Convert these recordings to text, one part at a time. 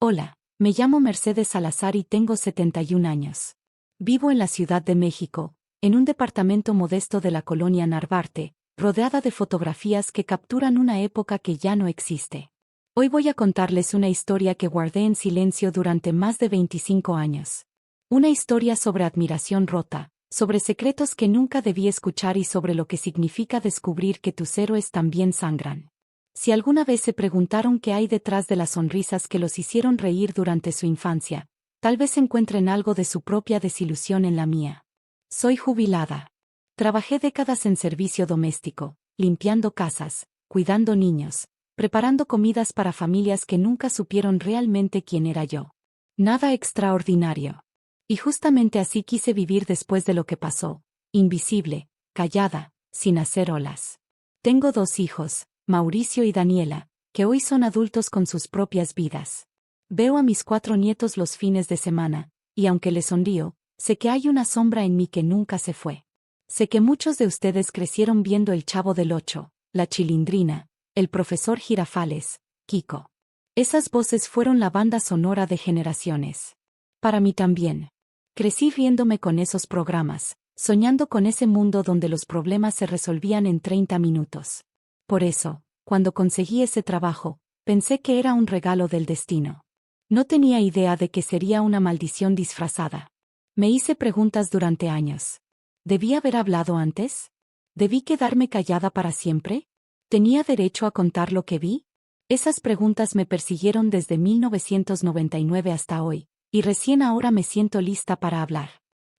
Hola, me llamo Mercedes Salazar y tengo 71 años. Vivo en la Ciudad de México, en un departamento modesto de la colonia Narvarte, rodeada de fotografías que capturan una época que ya no existe. Hoy voy a contarles una historia que guardé en silencio durante más de 25 años. Una historia sobre admiración rota, sobre secretos que nunca debí escuchar y sobre lo que significa descubrir que tus héroes también sangran. Si alguna vez se preguntaron qué hay detrás de las sonrisas que los hicieron reír durante su infancia, tal vez encuentren algo de su propia desilusión en la mía. Soy jubilada. Trabajé décadas en servicio doméstico, limpiando casas, cuidando niños, preparando comidas para familias que nunca supieron realmente quién era yo. Nada extraordinario. Y justamente así quise vivir después de lo que pasó, invisible, callada, sin hacer olas. Tengo 2 hijos, Mauricio y Daniela, que hoy son adultos con sus propias vidas. Veo a mis 4 nietos los fines de semana, y aunque les sonrío, sé que hay una sombra en mí que nunca se fue. Sé que muchos de ustedes crecieron viendo El Chavo del Ocho, La Chilindrina, El Profesor Girafales, Kiko. Esas voces fueron la banda sonora de generaciones. Para mí también. Crecí riéndome con esos programas, soñando con ese mundo donde los problemas se resolvían en 30 minutos. Por eso, cuando conseguí ese trabajo, pensé que era un regalo del destino. No tenía idea de que sería una maldición disfrazada. Me hice preguntas durante años. ¿Debí haber hablado antes? ¿Debí quedarme callada para siempre? ¿Tenía derecho a contar lo que vi? Esas preguntas me persiguieron desde 1999 hasta hoy, y recién ahora me siento lista para hablar.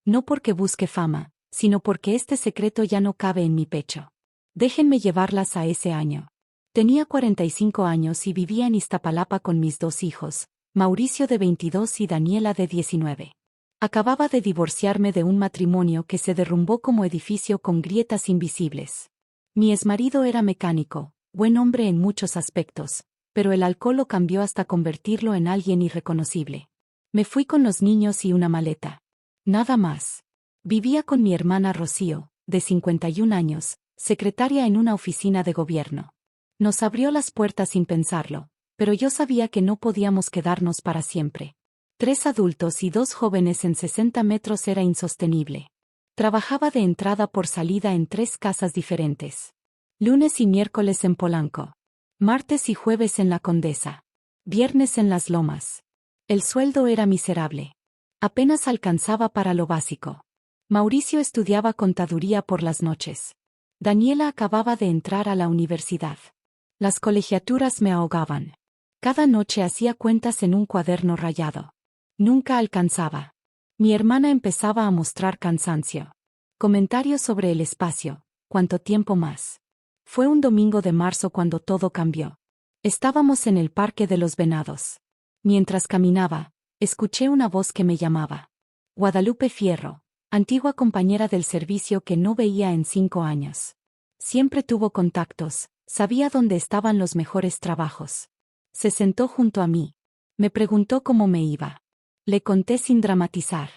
No porque busque fama, sino porque este secreto ya no cabe en mi pecho. Déjenme llevarlas a ese año. Tenía 45 años y vivía en Iztapalapa con mis 2 hijos, Mauricio de 22 y Daniela de 19. Acababa de divorciarme de un matrimonio que se derrumbó como edificio con grietas invisibles. Mi exmarido era mecánico, buen hombre en muchos aspectos, pero el alcohol lo cambió hasta convertirlo en alguien irreconocible. Me fui con los niños y una maleta. Nada más. Vivía con mi hermana Rocío, de 51 años, secretaria en una oficina de gobierno. Nos abrió las puertas sin pensarlo, pero yo sabía que no podíamos quedarnos para siempre. 3 adultos y 2 jóvenes en 60 metros era insostenible. Trabajaba de entrada por salida en 3 casas diferentes. Lunes y miércoles en Polanco. Martes y jueves en La Condesa. Viernes en Las Lomas. El sueldo era miserable. Apenas alcanzaba para lo básico. Mauricio estudiaba contaduría por las noches. Daniela acababa de entrar a la universidad. Las colegiaturas me ahogaban. Cada noche hacía cuentas en un cuaderno rayado. Nunca alcanzaba. Mi hermana empezaba a mostrar cansancio. Comentarios sobre el espacio. ¿Cuánto tiempo más? Fue un domingo de marzo cuando todo cambió. Estábamos en el Parque de los Venados. Mientras caminaba, escuché una voz que me llamaba. Guadalupe Fierro, antigua compañera del servicio que no veía en 5 años. Siempre tuvo contactos, sabía dónde estaban los mejores trabajos. Se sentó junto a mí. Me preguntó cómo me iba. Le conté sin dramatizar.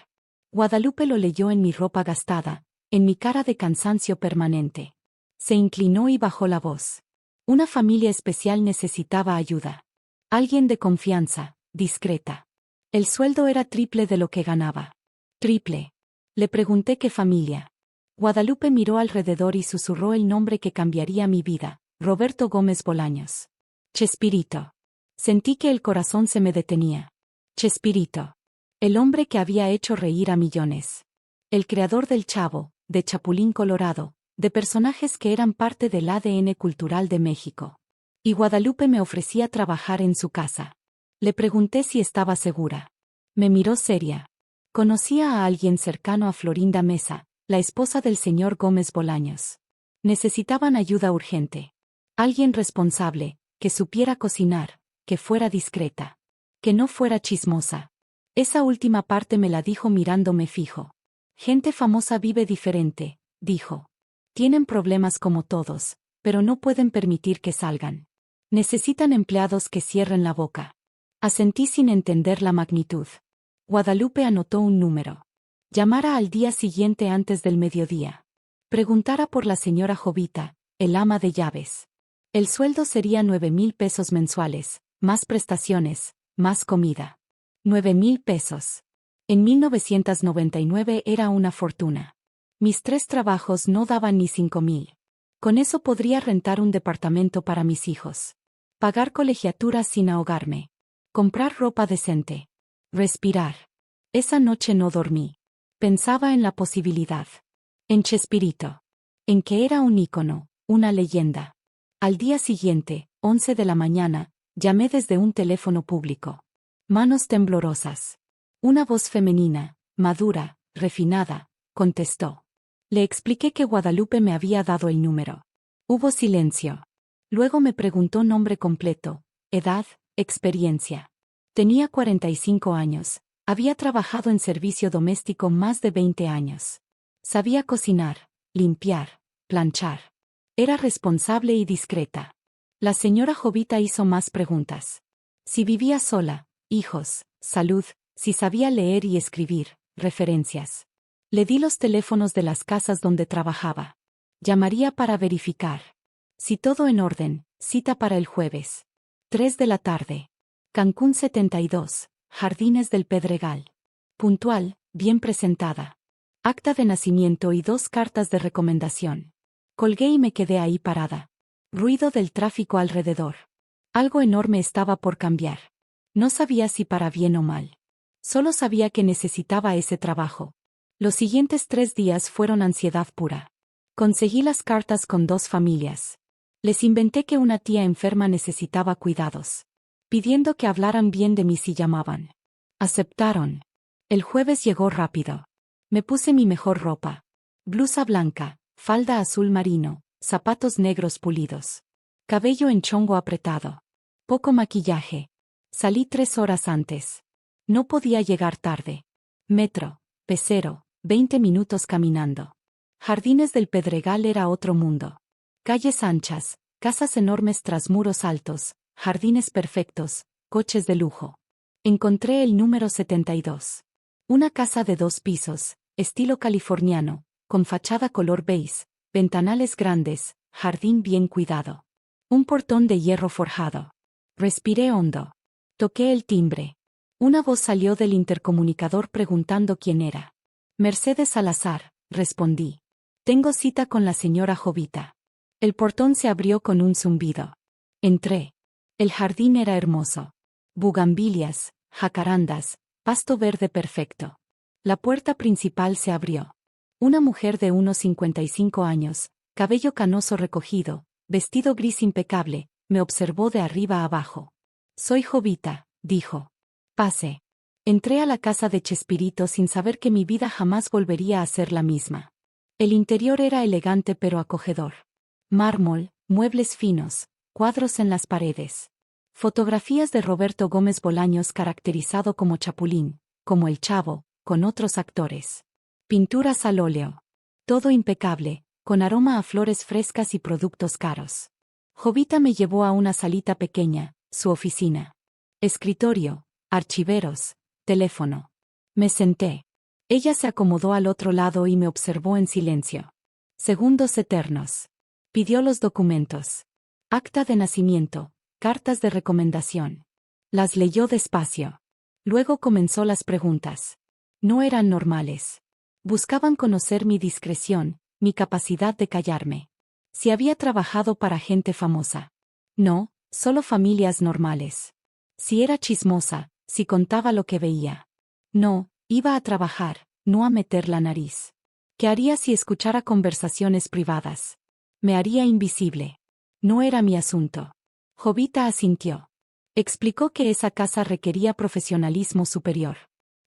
Guadalupe lo leyó en mi ropa gastada, en mi cara de cansancio permanente. Se inclinó y bajó la voz. Una familia especial necesitaba ayuda. Alguien de confianza, discreta. El sueldo era triple de lo que ganaba. Triple. Le pregunté qué familia. Guadalupe miró alrededor y susurró el nombre que cambiaría mi vida, Roberto Gómez Bolaños. Chespirito. Sentí que el corazón se me detenía. Chespirito. El hombre que había hecho reír a millones. El creador del Chavo, de Chapulín Colorado, de personajes que eran parte del ADN cultural de México. Y Guadalupe me ofrecía trabajar en su casa. Le pregunté si estaba segura. Me miró seria. Conocía a alguien cercano a Florinda Mesa, la esposa del señor Gómez Bolaños. Necesitaban ayuda urgente. Alguien responsable, que supiera cocinar, que fuera discreta. Que no fuera chismosa. Esa última parte me la dijo mirándome fijo. Gente famosa vive diferente, dijo. Tienen problemas como todos, pero no pueden permitir que salgan. Necesitan empleados que cierren la boca. Asentí sin entender la magnitud. Guadalupe anotó un número. Llamara al día siguiente antes del mediodía. Preguntara por la señora Jovita, el ama de llaves. El sueldo sería 9,000 pesos mensuales, más prestaciones, más comida. 9,000 pesos. En 1999 era una fortuna. Mis 3 trabajos no daban ni 5,000. Con eso podría rentar un departamento para mis hijos. Pagar colegiaturas sin ahogarme. Comprar ropa decente. Respirar. Esa noche no dormí. Pensaba en la posibilidad. En Chespirito. En que era un ícono, una leyenda. Al día siguiente, 11 de la mañana, llamé desde un teléfono público. Manos temblorosas. Una voz femenina, madura, refinada, contestó. Le expliqué que Guadalupe me había dado el número. Hubo silencio. Luego me preguntó nombre completo, edad, experiencia. Tenía 45 años, había trabajado en servicio doméstico más de 20 años. Sabía cocinar, limpiar, planchar. Era responsable y discreta. La señora Jovita hizo más preguntas. Si vivía sola, hijos, salud, si sabía leer y escribir, referencias. Le di los teléfonos de las casas donde trabajaba. Llamaría para verificar. Si todo en orden, cita para el jueves. 3 de la tarde. Cancún 72, Jardines del Pedregal. Puntual, bien presentada. Acta de nacimiento y 2 cartas de recomendación. Colgué y me quedé ahí parada. Ruido del tráfico alrededor. Algo enorme estaba por cambiar. No sabía si para bien o mal. Solo sabía que necesitaba ese trabajo. Los siguientes 3 días fueron ansiedad pura. Conseguí las cartas con 2 familias. Les inventé que una tía enferma necesitaba cuidados. Pidiendo que hablaran bien de mí si llamaban. Aceptaron. El jueves llegó rápido. Me puse mi mejor ropa. Blusa blanca, falda azul marino, zapatos negros pulidos. Cabello en chongo apretado. Poco maquillaje. Salí 3 horas antes. No podía llegar tarde. Metro, pecero, 20 minutos caminando. Jardines del Pedregal era otro mundo. Calles anchas, casas enormes tras muros altos, jardines perfectos, coches de lujo. Encontré el número 72. Una casa de 2 pisos, estilo californiano, con fachada color beige, ventanales grandes, jardín bien cuidado. Un portón de hierro forjado. Respiré hondo. Toqué el timbre. Una voz salió del intercomunicador preguntando quién era. Mercedes Salazar, respondí. Tengo cita con la señora Jovita. El portón se abrió con un zumbido. Entré. El jardín era hermoso. Bugambilias, jacarandas, pasto verde perfecto. La puerta principal se abrió. Una mujer de unos 55 años, cabello canoso recogido, vestido gris impecable, me observó de arriba a abajo. Soy Jovita, dijo. Pase. Entré a la casa de Chespirito sin saber que mi vida jamás volvería a ser la misma. El interior era elegante pero acogedor. Mármol, muebles finos, cuadros en las paredes. Fotografías de Roberto Gómez Bolaños caracterizado como Chapulín, como El Chavo, con otros actores. Pinturas al óleo. Todo impecable, con aroma a flores frescas y productos caros. Jovita me llevó a una salita pequeña, su oficina. Escritorio, archiveros, teléfono. Me senté. Ella se acomodó al otro lado y me observó en silencio. Segundos eternos. Pidió los documentos. Acta de nacimiento, cartas de recomendación. Las leyó despacio. Luego comenzó las preguntas. No eran normales. Buscaban conocer mi discreción, mi capacidad de callarme. Si había trabajado para gente famosa. No, solo familias normales. Si era chismosa, si contaba lo que veía. No, iba a trabajar, no a meter la nariz. ¿Qué haría si escuchara conversaciones privadas? Me haría invisible. No era mi asunto. Jovita asintió. Explicó que esa casa requería profesionalismo superior.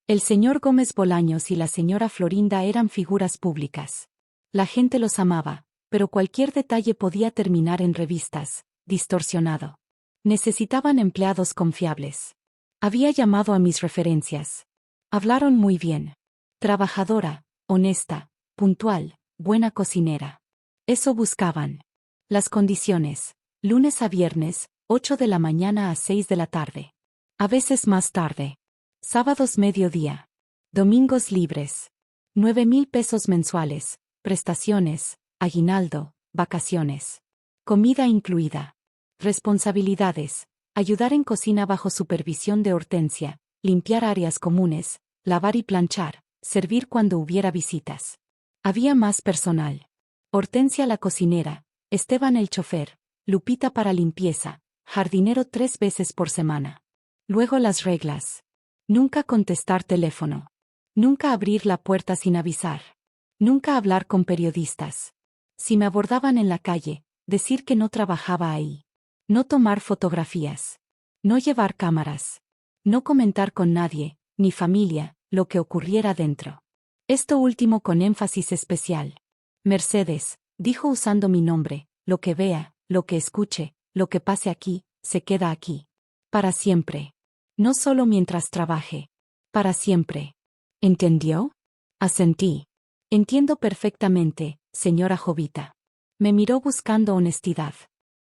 El señor Gómez Bolaños y la señora Florinda eran figuras públicas. La gente los amaba, pero cualquier detalle podía terminar en revistas, distorsionado. Necesitaban empleados confiables. Había llamado a mis referencias. Hablaron muy bien. Trabajadora, honesta, puntual, buena cocinera. Eso buscaban. Las condiciones. Lunes a viernes, 8 de la mañana a 6 de la tarde. A veces más tarde. Sábados mediodía. Domingos libres. 9,000 pesos mensuales, prestaciones, aguinaldo, vacaciones. Comida incluida. Responsabilidades. Ayudar en cocina bajo supervisión de Hortensia, limpiar áreas comunes, lavar y planchar, servir cuando hubiera visitas. Había más personal. Hortensia la cocinera, Esteban el chofer, Lupita para limpieza, jardinero 3 veces por semana. Luego las reglas. Nunca contestar teléfono. Nunca abrir la puerta sin avisar. Nunca hablar con periodistas. Si me abordaban en la calle, decir que no trabajaba ahí. No tomar fotografías. No llevar cámaras. No comentar con nadie, ni familia, lo que ocurriera dentro. Esto último con énfasis especial. Mercedes, dijo usando mi nombre, lo que vea, lo que escuche, lo que pase aquí, se queda aquí. Para siempre. No solo mientras trabaje. Para siempre. ¿Entendió? Asentí. Entiendo perfectamente, señora Jovita. Me miró buscando honestidad.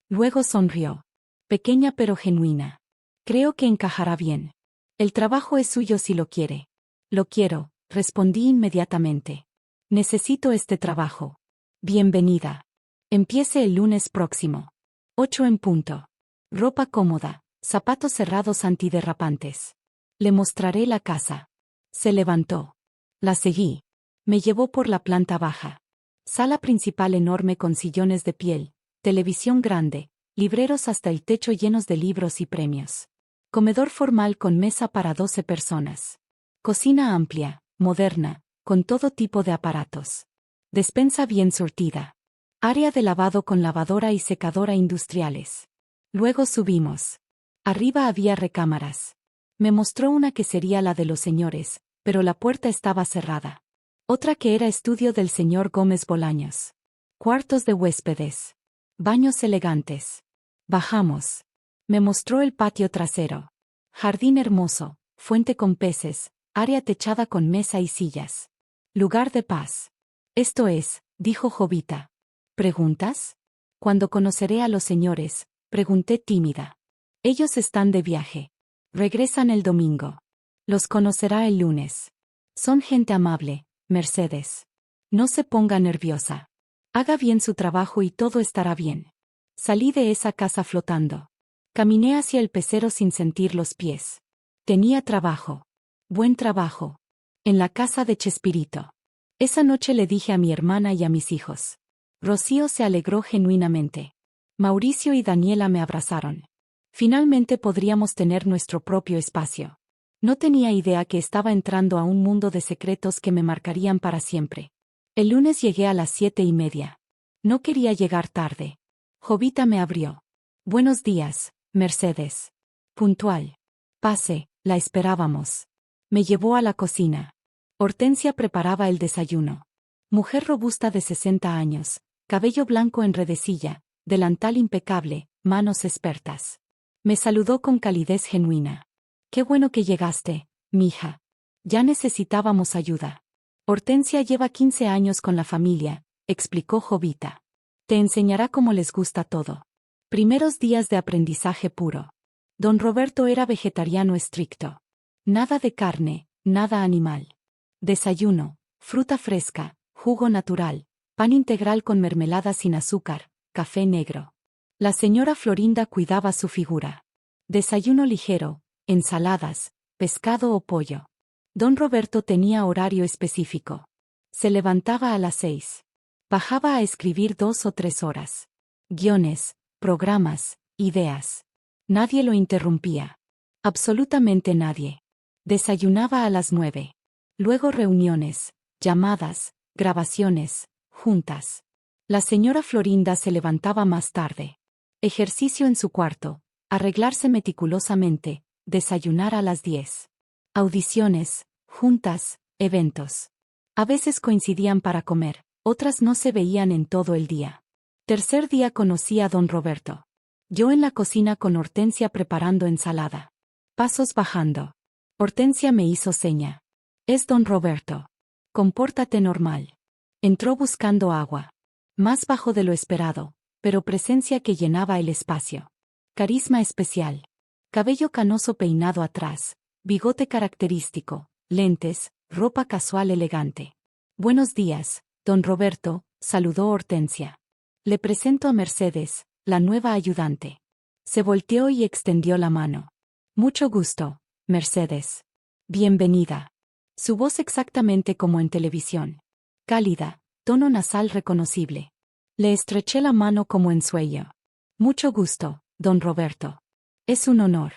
Luego sonrió. Pequeña pero genuina. Creo que encajará bien. El trabajo es suyo si lo quiere. Lo quiero, respondí inmediatamente. Necesito este trabajo. Bienvenida. Empiece el lunes próximo. 8 en punto. Ropa cómoda, zapatos cerrados antiderrapantes. Le mostraré la casa. Se levantó. La seguí. Me llevó por la planta baja. Sala principal enorme con sillones de piel, televisión grande, libreros hasta el techo llenos de libros y premios. Comedor formal con mesa para 12 personas. Cocina amplia, moderna, con todo tipo de aparatos. Despensa bien surtida. Área de lavado con lavadora y secadora industriales. Luego subimos. Arriba había recámaras. Me mostró una que sería la de los señores, pero la puerta estaba cerrada. Otra que era estudio del señor Gómez Bolaños. Cuartos de huéspedes. Baños elegantes. Bajamos. Me mostró el patio trasero. Jardín hermoso, fuente con peces, área techada con mesa y sillas. Lugar de paz. Esto es, dijo Jovita. ¿Preguntas? Cuando conoceré a los señores, pregunté tímida. Ellos están de viaje. Regresan el domingo. Los conocerá el lunes. Son gente amable, Mercedes. No se ponga nerviosa. Haga bien su trabajo y todo estará bien. Salí de esa casa flotando. Caminé hacia el pecero sin sentir los pies. Tenía trabajo. Buen trabajo. En la casa de Chespirito. Esa noche le dije a mi hermana y a mis hijos. Rocío se alegró genuinamente. Mauricio y Daniela me abrazaron. Finalmente podríamos tener nuestro propio espacio. No tenía idea que estaba entrando a un mundo de secretos que me marcarían para siempre. El lunes llegué a las 7:30. No quería llegar tarde. Jovita me abrió. Buenos días, Mercedes. Puntual. Pase, la esperábamos. Me llevó a la cocina. Hortensia preparaba el desayuno. Mujer robusta de 60 años, cabello blanco en redecilla, delantal impecable, manos expertas. Me saludó con calidez genuina. Qué bueno que llegaste, mija. Ya necesitábamos ayuda. Hortensia lleva 15 años con la familia, explicó Jovita. Te enseñará cómo les gusta todo. Primeros días de aprendizaje puro. Don Roberto era vegetariano estricto. Nada de carne, nada animal. Desayuno, fruta fresca, jugo natural, pan integral con mermelada sin azúcar, café negro. La señora Florinda cuidaba su figura. Desayuno ligero, ensaladas, pescado o pollo. Don Roberto tenía horario específico. Se levantaba a las 6. Bajaba a escribir 2 o 3 horas. Guiones, programas, ideas. Nadie lo interrumpía. Absolutamente nadie. Desayunaba a las 9. Luego reuniones, llamadas, grabaciones, juntas. La señora Florinda se levantaba más tarde. Ejercicio en su cuarto, arreglarse meticulosamente, desayunar a las 10. Audiciones, juntas, eventos. A veces coincidían para comer, otras no se veían en todo el día. Tercer día conocí a don Roberto. Yo en la cocina con Hortensia preparando ensalada. Pasos bajando. Hortensia me hizo seña. Es don Roberto. Compórtate normal. Entró buscando agua. Más bajo de lo esperado, pero presencia que llenaba el espacio. Carisma especial. Cabello canoso peinado atrás, bigote característico, lentes, ropa casual elegante. Buenos días, don Roberto, saludó Hortensia. Le presento a Mercedes, la nueva ayudante. Se volteó y extendió la mano. Mucho gusto, Mercedes. Bienvenida. Su voz exactamente como en televisión. Cálida, tono nasal reconocible. Le estreché la mano como en sueño. Mucho gusto, don Roberto. Es un honor.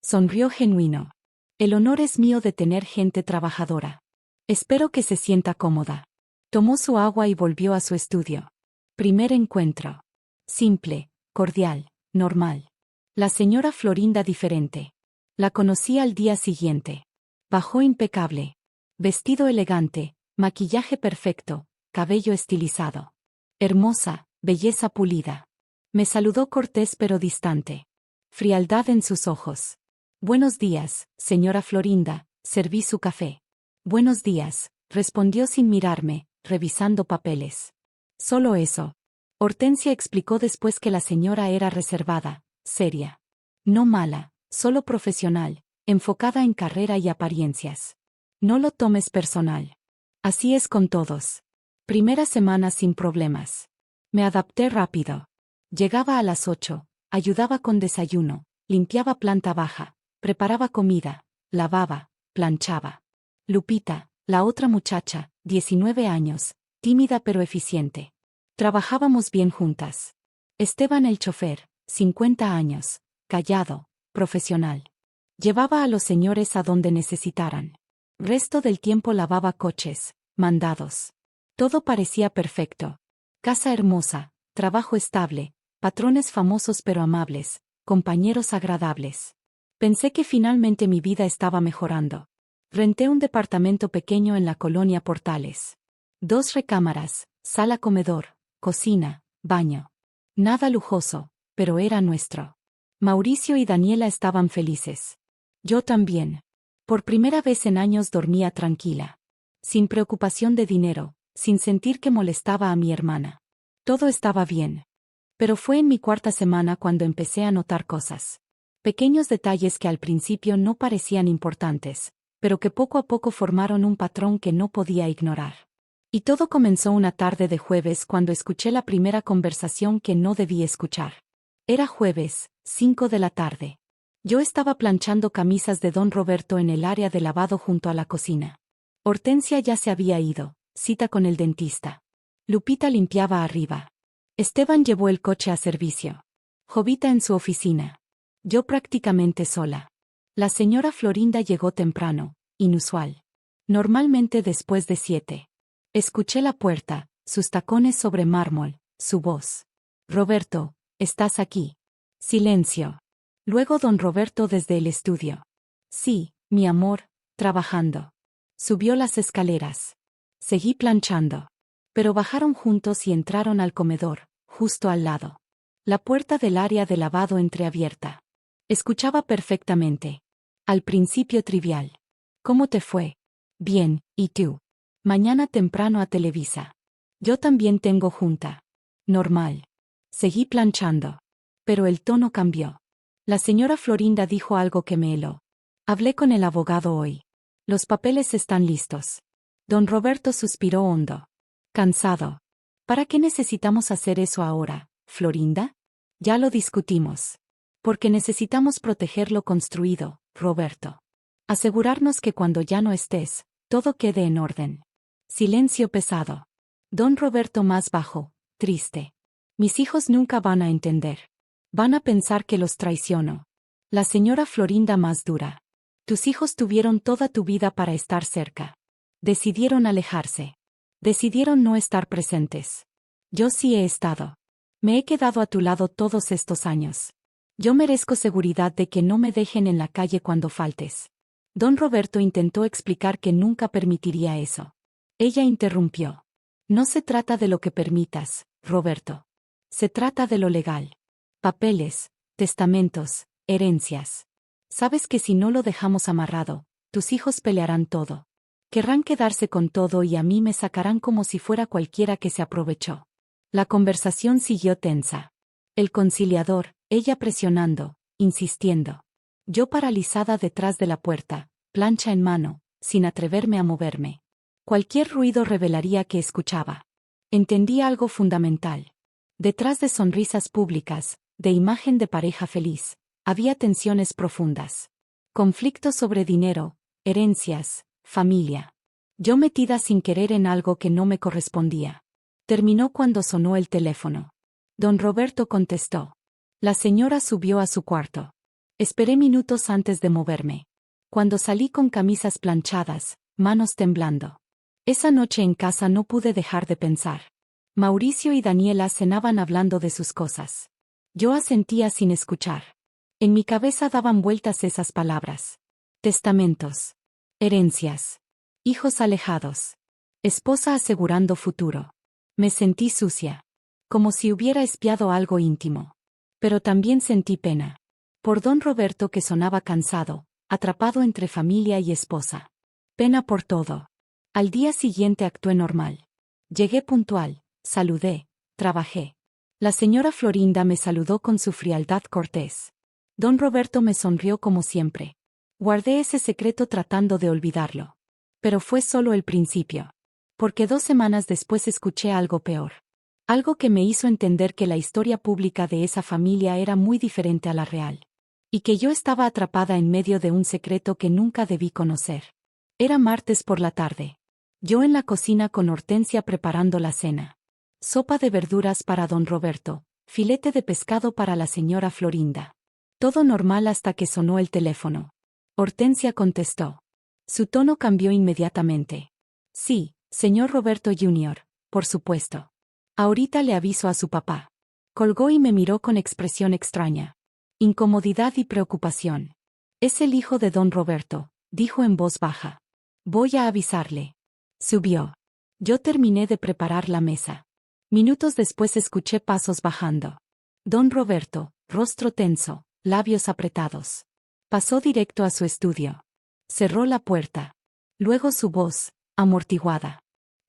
Sonrió genuino. El honor es mío de tener gente trabajadora. Espero que se sienta cómoda. Tomó su agua y volvió a su estudio. Primer encuentro. Simple, cordial, normal. La señora Florinda diferente. La conocí al día siguiente. Bajó impecable. Vestido elegante, maquillaje perfecto, cabello estilizado. Hermosa, belleza pulida. Me saludó cortés pero distante. Frialdad en sus ojos. Buenos días, señora Florinda, serví su café. Buenos días, respondió sin mirarme, revisando papeles. Solo eso. Hortensia explicó después que la señora era reservada, seria. No mala, solo profesional, enfocada en carrera y apariencias. No lo tomes personal. Así es con todos. Primera semana sin problemas. Me adapté rápido. Llegaba a las 8, ayudaba con desayuno, limpiaba planta baja, preparaba comida, lavaba, planchaba. Lupita, la otra muchacha, 19 años, tímida pero eficiente. Trabajábamos bien juntas. Esteban el chofer, 50 años, callado, profesional. Llevaba a los señores a donde necesitaran. Resto del tiempo lavaba coches, mandados. Todo parecía perfecto. Casa hermosa, trabajo estable, patrones famosos pero amables, compañeros agradables. Pensé que finalmente mi vida estaba mejorando. Renté un departamento pequeño en la colonia Portales. 2 recámaras, sala-comedor, cocina, baño. Nada lujoso, pero era nuestro. Mauricio y Daniela estaban felices. Yo también. Por primera vez en años dormía tranquila. Sin preocupación de dinero, sin sentir que molestaba a mi hermana. Todo estaba bien. Pero fue en mi 4ª semana cuando empecé a notar cosas. Pequeños detalles que al principio no parecían importantes, pero que poco a poco formaron un patrón que no podía ignorar. Y todo comenzó una tarde de jueves cuando escuché la primera conversación que no debí escuchar. Era jueves, 5 de la tarde. Yo estaba planchando camisas de don Roberto en el área de lavado junto a la cocina. Hortensia ya se había ido, cita con el dentista. Lupita limpiaba arriba. Esteban llevó el coche a servicio. Jovita en su oficina. Yo prácticamente sola. La señora Florinda llegó temprano, inusual. Normalmente después de 7. Escuché la puerta, sus tacones sobre mármol, su voz. Roberto, ¿estás aquí? Silencio. Luego don Roberto desde el estudio. Sí, mi amor, trabajando. Subió las escaleras. Seguí planchando. Pero bajaron juntos y entraron al comedor, justo al lado. La puerta del área de lavado entreabierta. Escuchaba perfectamente. Al principio trivial. ¿Cómo te fue? Bien, ¿y tú? Mañana temprano a Televisa. Yo también tengo junta. Normal. Seguí planchando. Pero el tono cambió. La señora Florinda dijo algo que me heló. Hablé con el abogado hoy. Los papeles están listos. Don Roberto suspiró hondo. Cansado. ¿Para qué necesitamos hacer eso ahora, Florinda? Ya lo discutimos. Porque necesitamos proteger lo construido, Roberto. Asegurarnos que cuando ya no estés, todo quede en orden. Silencio pesado. Don Roberto más bajo, triste. Mis hijos nunca van a entender. Van a pensar que los traiciono. La señora Florinda más dura. Tus hijos tuvieron toda tu vida para estar cerca. Decidieron alejarse. Decidieron no estar presentes. Yo sí he estado. Me he quedado a tu lado todos estos años. Yo merezco seguridad de que no me dejen en la calle cuando faltes. Don Roberto intentó explicar que nunca permitiría eso. Ella interrumpió. No se trata de lo que permitas, Roberto. Se trata de lo legal. Papeles, testamentos, herencias. Sabes que si no lo dejamos amarrado, tus hijos pelearán todo. Querrán quedarse con todo y a mí me sacarán como si fuera cualquiera que se aprovechó. La conversación siguió tensa. El conciliador, ella presionando, insistiendo. Yo paralizada detrás de la puerta, plancha en mano, sin atreverme a moverme. Cualquier ruido revelaría que escuchaba. Entendí algo fundamental. Detrás de sonrisas públicas, de imagen de pareja feliz, había tensiones profundas. Conflictos sobre dinero, herencias, familia. Yo metida sin querer en algo que no me correspondía. Terminó cuando sonó el teléfono. Don Roberto contestó. La señora subió a su cuarto. Esperé minutos antes de moverme. Cuando salí con camisas planchadas, manos temblando. Esa noche en casa no pude dejar de pensar. Mauricio y Daniela cenaban hablando de sus cosas. Yo asentía sin escuchar. En mi cabeza daban vueltas esas palabras. Testamentos. Herencias. Hijos alejados. Esposa asegurando futuro. Me sentí sucia. Como si hubiera espiado algo íntimo. Pero también sentí pena. Por don Roberto, que sonaba cansado, atrapado entre familia y esposa. Pena por todo. Al día siguiente actué normal. Llegué puntual, saludé, trabajé. La señora Florinda me saludó con su frialdad cortés. Don Roberto me sonrió como siempre. Guardé ese secreto tratando de olvidarlo. Pero fue solo el principio. Porque 2 semanas después escuché algo peor. Algo que me hizo entender que la historia pública de esa familia era muy diferente a la real. Y que yo estaba atrapada en medio de un secreto que nunca debí conocer. Era martes por la tarde. Yo en la cocina con Hortensia preparando la cena. Sopa de verduras para don Roberto, filete de pescado para la señora Florinda. Todo normal hasta que sonó el teléfono. Hortensia contestó. Su tono cambió inmediatamente. Sí, señor Roberto Jr., por supuesto. Ahorita le aviso a su papá. Colgó y me miró con expresión extraña. Incomodidad y preocupación. Es el hijo de don Roberto, dijo en voz baja. Voy a avisarle. Subió. Yo terminé de preparar la mesa. Minutos después escuché pasos bajando. Don Roberto, rostro tenso, labios apretados. Pasó directo a su estudio. Cerró la puerta. Luego su voz, amortiguada.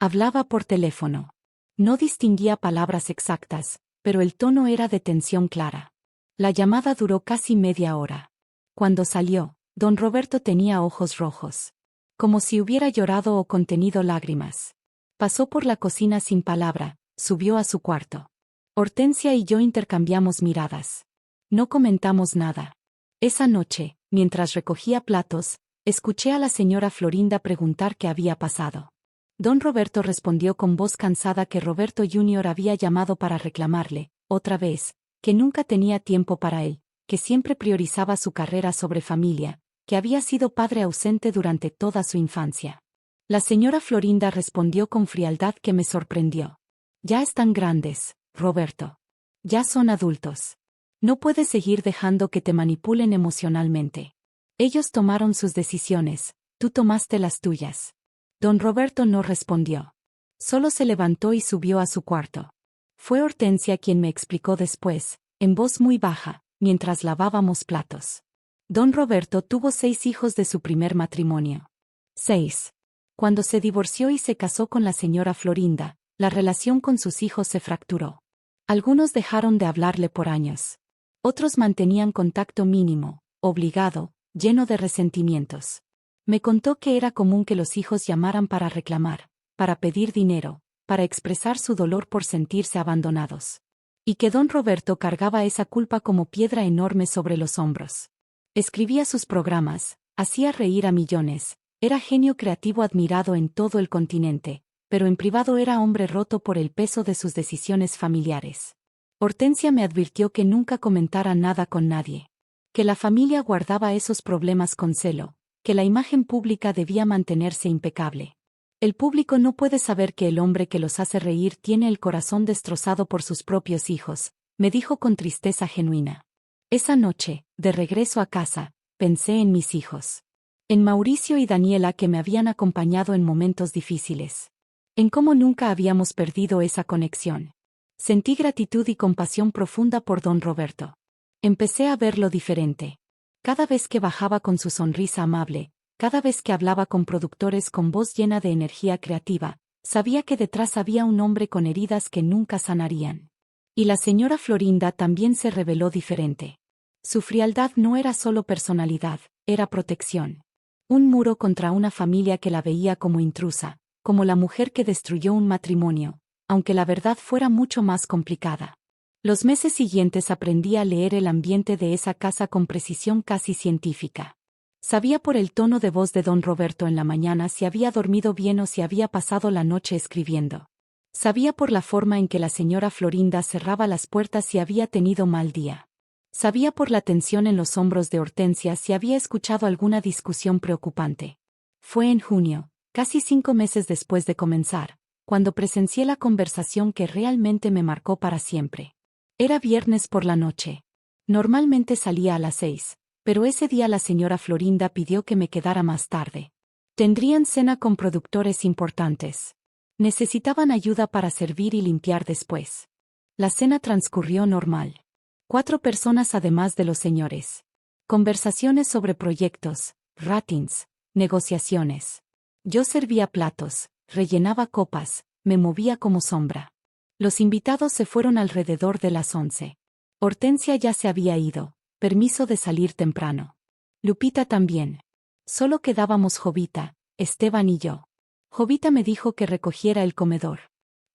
Hablaba por teléfono. No distinguía palabras exactas, pero el tono era de tensión clara. La llamada duró casi media hora. Cuando salió, don Roberto tenía ojos rojos. Como si hubiera llorado o contenido lágrimas. Pasó por la cocina sin palabra, subió a su cuarto. Hortensia y yo intercambiamos miradas. No comentamos nada. Esa noche, mientras recogía platos, escuché a la señora Florinda preguntar qué había pasado. Don Roberto respondió con voz cansada que Roberto Jr. había llamado para reclamarle, otra vez, que nunca tenía tiempo para él, que siempre priorizaba su carrera sobre familia, que había sido padre ausente durante toda su infancia. La señora Florinda respondió con frialdad que me sorprendió. Ya están grandes, Roberto. Ya son adultos. No puedes seguir dejando que te manipulen emocionalmente. Ellos tomaron sus decisiones, tú tomaste las tuyas. Don Roberto no respondió. Solo se levantó y subió a su cuarto. Fue Hortensia quien me explicó después, en voz muy baja, mientras lavábamos platos. Don Roberto tuvo 6 hijos de su primer matrimonio. 6. Cuando se divorció y se casó con la señora Florinda, la relación con sus hijos se fracturó. Algunos dejaron de hablarle por años. Otros mantenían contacto mínimo, obligado, lleno de resentimientos. Me contó que era común que los hijos llamaran para reclamar, para pedir dinero, para expresar su dolor por sentirse abandonados. Y que don Roberto cargaba esa culpa como piedra enorme sobre los hombros. Escribía sus programas, hacía reír a millones, era genio creativo admirado en todo el continente, pero en privado era hombre roto por el peso de sus decisiones familiares. Hortensia me advirtió que nunca comentara nada con nadie. Que la familia guardaba esos problemas con celo, que la imagen pública debía mantenerse impecable. El público no puede saber que el hombre que los hace reír tiene el corazón destrozado por sus propios hijos, me dijo con tristeza genuina. Esa noche, de regreso a casa, pensé en mis hijos. En Mauricio y Daniela que me habían acompañado en momentos difíciles. En cómo nunca habíamos perdido esa conexión. Sentí gratitud y compasión profunda por don Roberto. Empecé a verlo diferente. Cada vez que bajaba con su sonrisa amable, cada vez que hablaba con productores con voz llena de energía creativa, sabía que detrás había un hombre con heridas que nunca sanarían. Y la señora Florinda también se reveló diferente. Su frialdad no era solo personalidad, era protección. Un muro contra una familia que la veía como intrusa, como la mujer que destruyó un matrimonio, aunque la verdad fuera mucho más complicada. Los meses siguientes aprendí a leer el ambiente de esa casa con precisión casi científica. Sabía por el tono de voz de don Roberto en la mañana si había dormido bien o si había pasado la noche escribiendo. Sabía por la forma en que la señora Florinda cerraba las puertas si había tenido mal día. Sabía por la tensión en los hombros de Hortensia si había escuchado alguna discusión preocupante. Fue en junio, casi 5 meses después de comenzar, cuando presencié la conversación que realmente me marcó para siempre. Era viernes por la noche. Normalmente salía a las 6, pero ese día la señora Florinda pidió que me quedara más tarde. Tendrían cena con productores importantes. Necesitaban ayuda para servir y limpiar después. La cena transcurrió normal. 4 personas además de los señores. Conversaciones sobre proyectos, ratings, negociaciones. Yo servía platos, rellenaba copas, me movía como sombra. Los invitados se fueron alrededor de las 11. Hortensia ya se había ido, permiso de salir temprano. Lupita también. Solo quedábamos Jovita, Esteban y yo. Jovita me dijo que recogiera el comedor.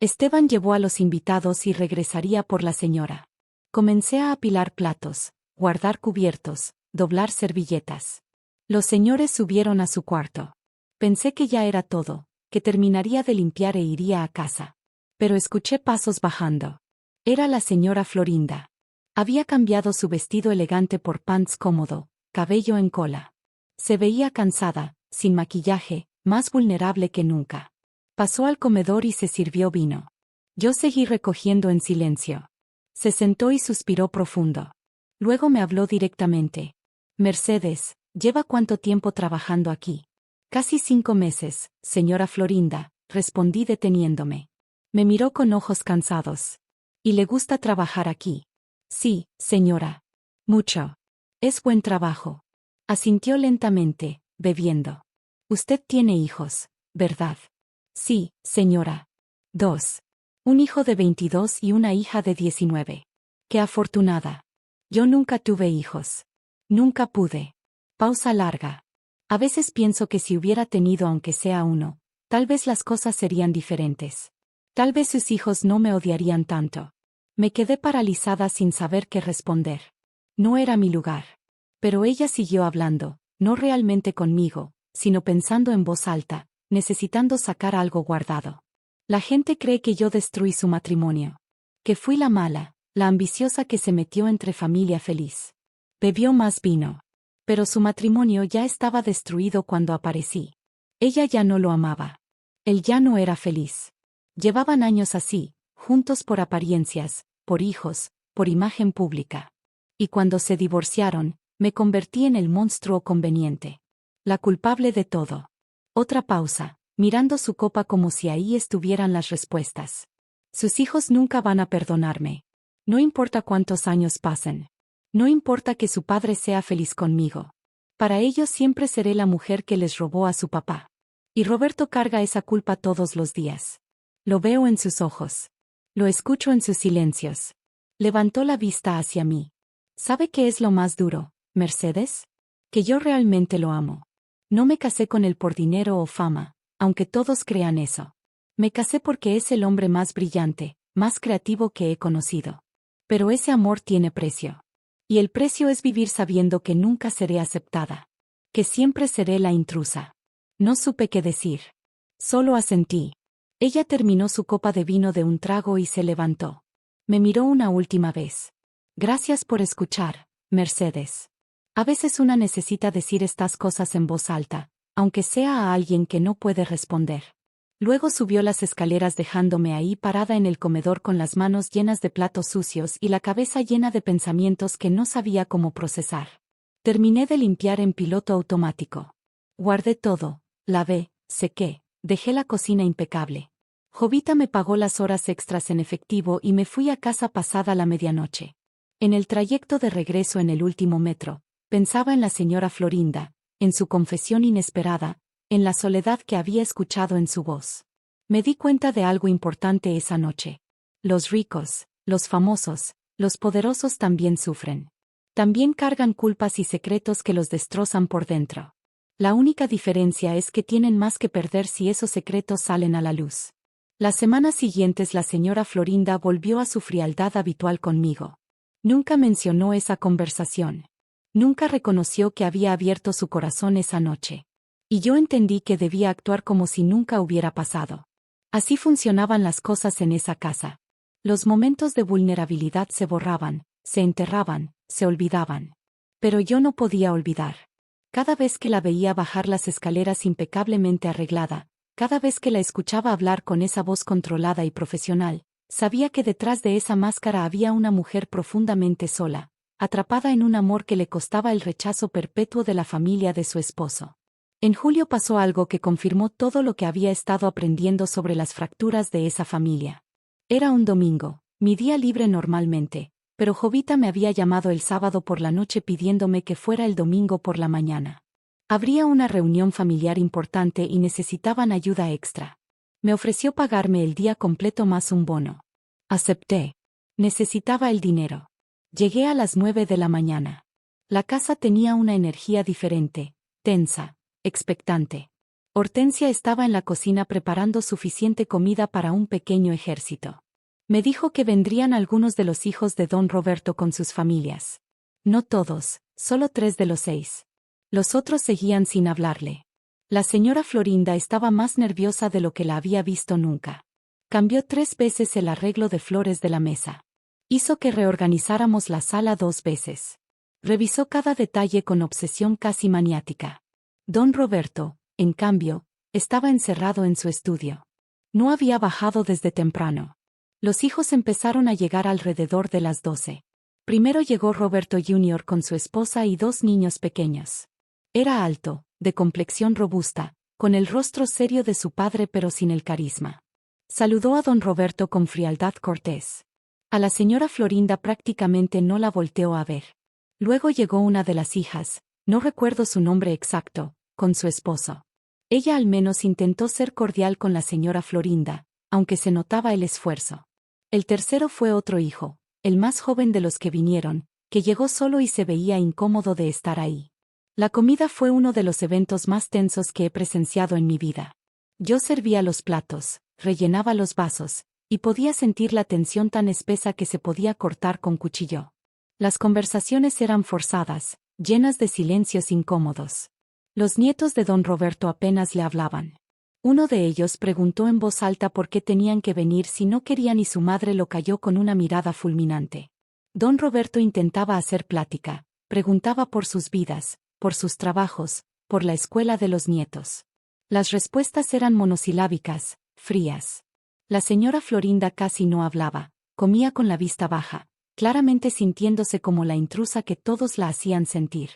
Esteban llevó a los invitados y regresaría por la señora. Comencé a apilar platos, guardar cubiertos, doblar servilletas. Los señores subieron a su cuarto. Pensé que ya era todo, que terminaría de limpiar e iría a casa. Pero escuché pasos bajando. Era la señora Florinda. Había cambiado su vestido elegante por pants cómodo, cabello en cola. Se veía cansada, sin maquillaje, más vulnerable que nunca. Pasó al comedor y se sirvió vino. Yo seguí recogiendo en silencio. Se sentó y suspiró profundo. Luego me habló directamente. Mercedes, ¿lleva cuánto tiempo trabajando aquí? Casi 5 meses, señora Florinda, respondí deteniéndome. Me miró con ojos cansados. ¿Y le gusta trabajar aquí? Sí, señora. Mucho. Es buen trabajo. Asintió lentamente, bebiendo. Usted tiene hijos, ¿verdad? Sí, señora. 2. Un hijo de 22 y una hija de 19. ¡Qué afortunada! Yo nunca tuve hijos. Nunca pude. Pausa larga. A veces pienso que si hubiera tenido aunque sea uno, tal vez las cosas serían diferentes. Tal vez sus hijos no me odiarían tanto. Me quedé paralizada sin saber qué responder. No era mi lugar. Pero ella siguió hablando, no realmente conmigo, sino pensando en voz alta, necesitando sacar algo guardado. La gente cree que yo destruí su matrimonio. Que fui la mala, la ambiciosa que se metió entre familia feliz. Bebió más vino. Pero su matrimonio ya estaba destruido cuando aparecí. Ella ya no lo amaba. Él ya no era feliz. Llevaban años así, juntos por apariencias, por hijos, por imagen pública. Y cuando se divorciaron, me convertí en el monstruo conveniente. La culpable de todo. Otra pausa, mirando su copa como si ahí estuvieran las respuestas. Sus hijos nunca van a perdonarme. No importa cuántos años pasen. No importa que su padre sea feliz conmigo. Para ellos siempre seré la mujer que les robó a su papá. Y Roberto carga esa culpa todos los días. Lo veo en sus ojos. Lo escucho en sus silencios. Levantó la vista hacia mí. ¿Sabe qué es lo más duro, Mercedes? Que yo realmente lo amo. No me casé con él por dinero o fama, aunque todos crean eso. Me casé porque es el hombre más brillante, más creativo que he conocido. Pero ese amor tiene precio. Y el precio es vivir sabiendo que nunca seré aceptada. Que siempre seré la intrusa. No supe qué decir. Solo asentí. Ella terminó su copa de vino de un trago y se levantó. Me miró una última vez. Gracias por escuchar, Mercedes. A veces una necesita decir estas cosas en voz alta, aunque sea a alguien que no puede responder. Luego subió las escaleras dejándome ahí parada en el comedor con las manos llenas de platos sucios y la cabeza llena de pensamientos que no sabía cómo procesar. Terminé de limpiar en piloto automático. Guardé todo, lavé, sequé, dejé la cocina impecable. Jovita me pagó las horas extras en efectivo y me fui a casa pasada la medianoche. En el trayecto de regreso en el último metro, pensaba en la señora Florinda, en su confesión inesperada, en la soledad que había escuchado en su voz. Me di cuenta de algo importante esa noche. Los ricos, los famosos, los poderosos también sufren. También cargan culpas y secretos que los destrozan por dentro. La única diferencia es que tienen más que perder si esos secretos salen a la luz. Las semanas siguientes la señora Florinda volvió a su frialdad habitual conmigo. Nunca mencionó esa conversación. Nunca reconoció que había abierto su corazón esa noche. Y yo entendí que debía actuar como si nunca hubiera pasado. Así funcionaban las cosas en esa casa. Los momentos de vulnerabilidad se borraban, se enterraban, se olvidaban. Pero yo no podía olvidar. Cada vez que la veía bajar las escaleras impecablemente arreglada, cada vez que la escuchaba hablar con esa voz controlada y profesional, sabía que detrás de esa máscara había una mujer profundamente sola, atrapada en un amor que le costaba el rechazo perpetuo de la familia de su esposo. En julio pasó algo que confirmó todo lo que había estado aprendiendo sobre las fracturas de esa familia. Era un domingo, mi día libre normalmente, pero Jovita me había llamado el sábado por la noche pidiéndome que fuera el domingo por la mañana. Habría una reunión familiar importante y necesitaban ayuda extra. Me ofreció pagarme el día completo más un bono. Acepté. Necesitaba el dinero. Llegué a las 9 de la mañana. La casa tenía una energía diferente, tensa, expectante. Hortensia estaba en la cocina preparando suficiente comida para un pequeño ejército. Me dijo que vendrían algunos de los hijos de don Roberto con sus familias. No todos, solo 3 de los 6. Los otros seguían sin hablarle. La señora Florinda estaba más nerviosa de lo que la había visto nunca. Cambió 3 veces el arreglo de flores de la mesa. Hizo que reorganizáramos la sala 2 veces. Revisó cada detalle con obsesión casi maniática. Don Roberto, en cambio, estaba encerrado en su estudio. No había bajado desde temprano. Los hijos empezaron a llegar alrededor de las 12. Primero llegó Roberto Jr. con su esposa y 2 niños pequeños. Era alto, de complexión robusta, con el rostro serio de su padre pero sin el carisma. Saludó a don Roberto con frialdad cortés. A la señora Florinda prácticamente no la volteó a ver. Luego llegó una de las hijas, no recuerdo su nombre exacto, con su esposo. Ella al menos intentó ser cordial con la señora Florinda, aunque se notaba el esfuerzo. El tercero fue otro hijo, el más joven de los que vinieron, que llegó solo y se veía incómodo de estar ahí. La comida fue uno de los eventos más tensos que he presenciado en mi vida. Yo servía los platos, rellenaba los vasos, y podía sentir la tensión tan espesa que se podía cortar con cuchillo. Las conversaciones eran forzadas, llenas de silencios incómodos. Los nietos de don Roberto apenas le hablaban. Uno de ellos preguntó en voz alta por qué tenían que venir si no querían y su madre lo calló con una mirada fulminante. Don Roberto intentaba hacer plática, preguntaba por sus vidas, por sus trabajos, por la escuela de los nietos. Las respuestas eran monosilábicas, frías. La señora Florinda casi no hablaba, comía con la vista baja, claramente sintiéndose como la intrusa que todos la hacían sentir.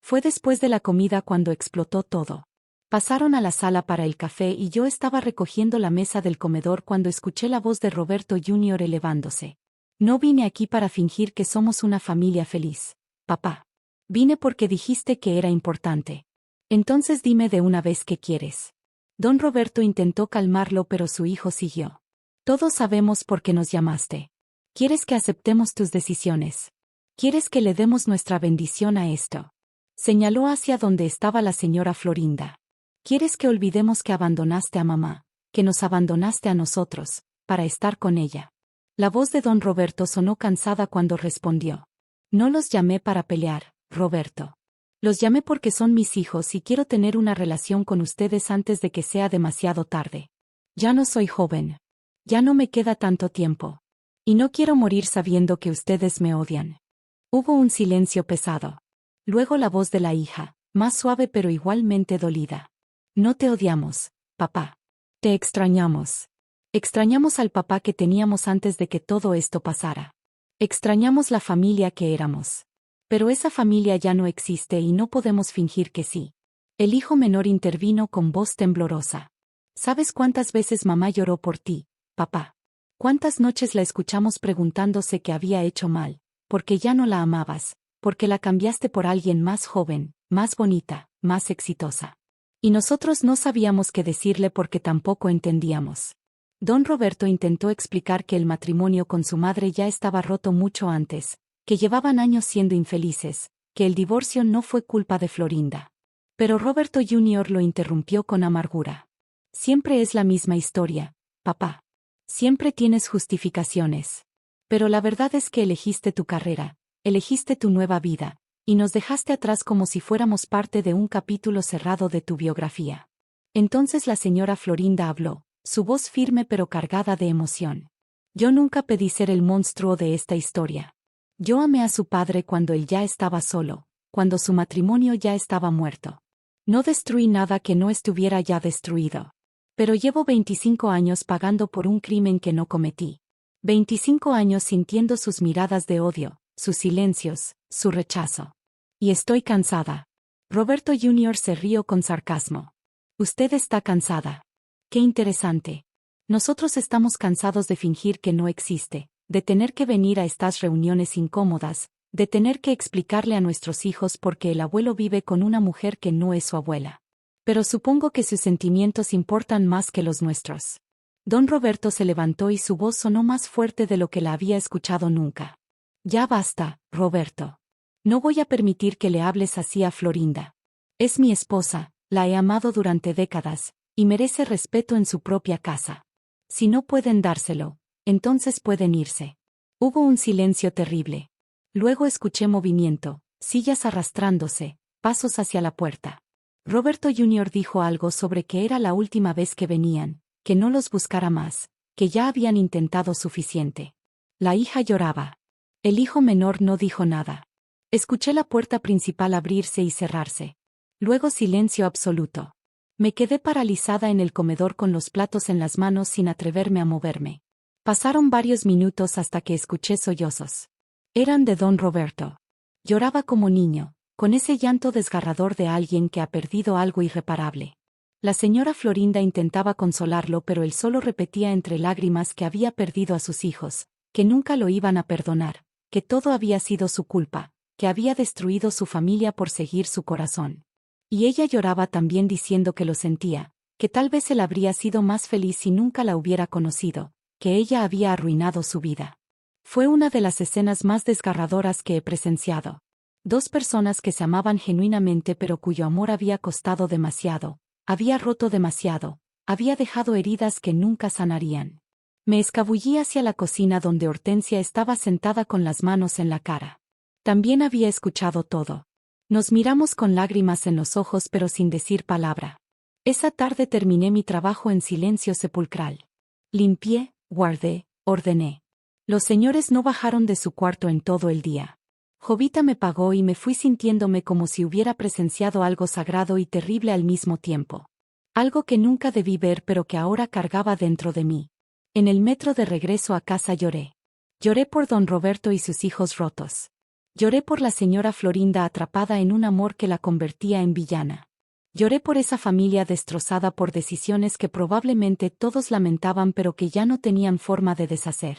Fue después de la comida cuando explotó todo. Pasaron a la sala para el café y yo estaba recogiendo la mesa del comedor cuando escuché la voz de Roberto Jr. elevándose. No vine aquí para fingir que somos una familia feliz, papá. Vine porque dijiste que era importante. Entonces dime de una vez qué quieres. Don Roberto intentó calmarlo pero su hijo siguió. Todos sabemos por qué nos llamaste. ¿Quieres que aceptemos tus decisiones? ¿Quieres que le demos nuestra bendición a esto? Señaló hacia donde estaba la señora Florinda. ¿Quieres que olvidemos que abandonaste a mamá, que nos abandonaste a nosotros, para estar con ella? La voz de don Roberto sonó cansada cuando respondió. No los llamé para pelear, Roberto. Los llamé porque son mis hijos y quiero tener una relación con ustedes antes de que sea demasiado tarde. Ya no soy joven. Ya no me queda tanto tiempo. Y no quiero morir sabiendo que ustedes me odian. Hubo un silencio pesado. Luego la voz de la hija, más suave pero igualmente dolida. No te odiamos, papá. Te extrañamos. Extrañamos al papá que teníamos antes de que todo esto pasara. Extrañamos la familia que éramos. Pero esa familia ya no existe y no podemos fingir que sí. El hijo menor intervino con voz temblorosa. ¿Sabes cuántas veces mamá lloró por ti, papá? ¿Cuántas noches la escuchamos preguntándose qué había hecho mal, porque ya no la amabas, porque la cambiaste por alguien más joven, más bonita, más exitosa? Y nosotros no sabíamos qué decirle porque tampoco entendíamos. Don Roberto intentó explicar que el matrimonio con su madre ya estaba roto mucho antes, que llevaban años siendo infelices, que el divorcio no fue culpa de Florinda. Pero Roberto Jr. lo interrumpió con amargura. Siempre es la misma historia, papá. Siempre tienes justificaciones. Pero la verdad es que elegiste tu carrera, elegiste tu nueva vida, y nos dejaste atrás como si fuéramos parte de un capítulo cerrado de tu biografía. Entonces la señora Florinda habló, su voz firme pero cargada de emoción. Yo nunca pedí ser el monstruo de esta historia. Yo amé a su padre cuando él ya estaba solo, cuando su matrimonio ya estaba muerto. No destruí nada que no estuviera ya destruido. Pero llevo 25 años pagando por un crimen que no cometí. 25 años sintiendo sus miradas de odio, sus silencios, su rechazo. Y estoy cansada. Roberto Jr. se rió con sarcasmo. Usted está cansada. Qué interesante. Nosotros estamos cansados de fingir que no existe, de tener que venir a estas reuniones incómodas, de tener que explicarle a nuestros hijos por qué el abuelo vive con una mujer que no es su abuela. Pero supongo que sus sentimientos importan más que los nuestros. Don Roberto se levantó y su voz sonó más fuerte de lo que la había escuchado nunca. Ya basta, Roberto. No voy a permitir que le hables así a Florinda. Es mi esposa, la he amado durante décadas, y merece respeto en su propia casa. Si no pueden dárselo, entonces pueden irse. Hubo un silencio terrible. Luego escuché movimiento, sillas arrastrándose, pasos hacia la puerta. Roberto Jr. dijo algo sobre que era la última vez que venían, que no los buscara más, que ya habían intentado suficiente. La hija lloraba. El hijo menor no dijo nada. Escuché la puerta principal abrirse y cerrarse. Luego silencio absoluto. Me quedé paralizada en el comedor con los platos en las manos sin atreverme a moverme. Pasaron varios minutos hasta que escuché sollozos. Eran de don Roberto. Lloraba como niño, con ese llanto desgarrador de alguien que ha perdido algo irreparable. La señora Florinda intentaba consolarlo, pero él solo repetía entre lágrimas que había perdido a sus hijos, que nunca lo iban a perdonar, que todo había sido su culpa, que había destruido su familia por seguir su corazón. Y ella lloraba también diciendo que lo sentía, que tal vez él habría sido más feliz si nunca la hubiera conocido, que ella había arruinado su vida. Fue una de las escenas más desgarradoras que he presenciado. Dos personas que se amaban genuinamente pero cuyo amor había costado demasiado, había roto demasiado, había dejado heridas que nunca sanarían. Me escabullí hacia la cocina donde Hortensia estaba sentada con las manos en la cara. También había escuchado todo. Nos miramos con lágrimas en los ojos pero sin decir palabra. Esa tarde terminé mi trabajo en silencio sepulcral. Limpié, guardé, ordené. Los señores no bajaron de su cuarto en todo el día. Jovita me pagó y me fui sintiéndome como si hubiera presenciado algo sagrado y terrible al mismo tiempo. Algo que nunca debí ver pero que ahora cargaba dentro de mí. En el metro de regreso a casa lloré. Lloré por don Roberto y sus hijos rotos. Lloré por la señora Florinda atrapada en un amor que la convertía en villana. Lloré por esa familia destrozada por decisiones que probablemente todos lamentaban pero que ya no tenían forma de deshacer.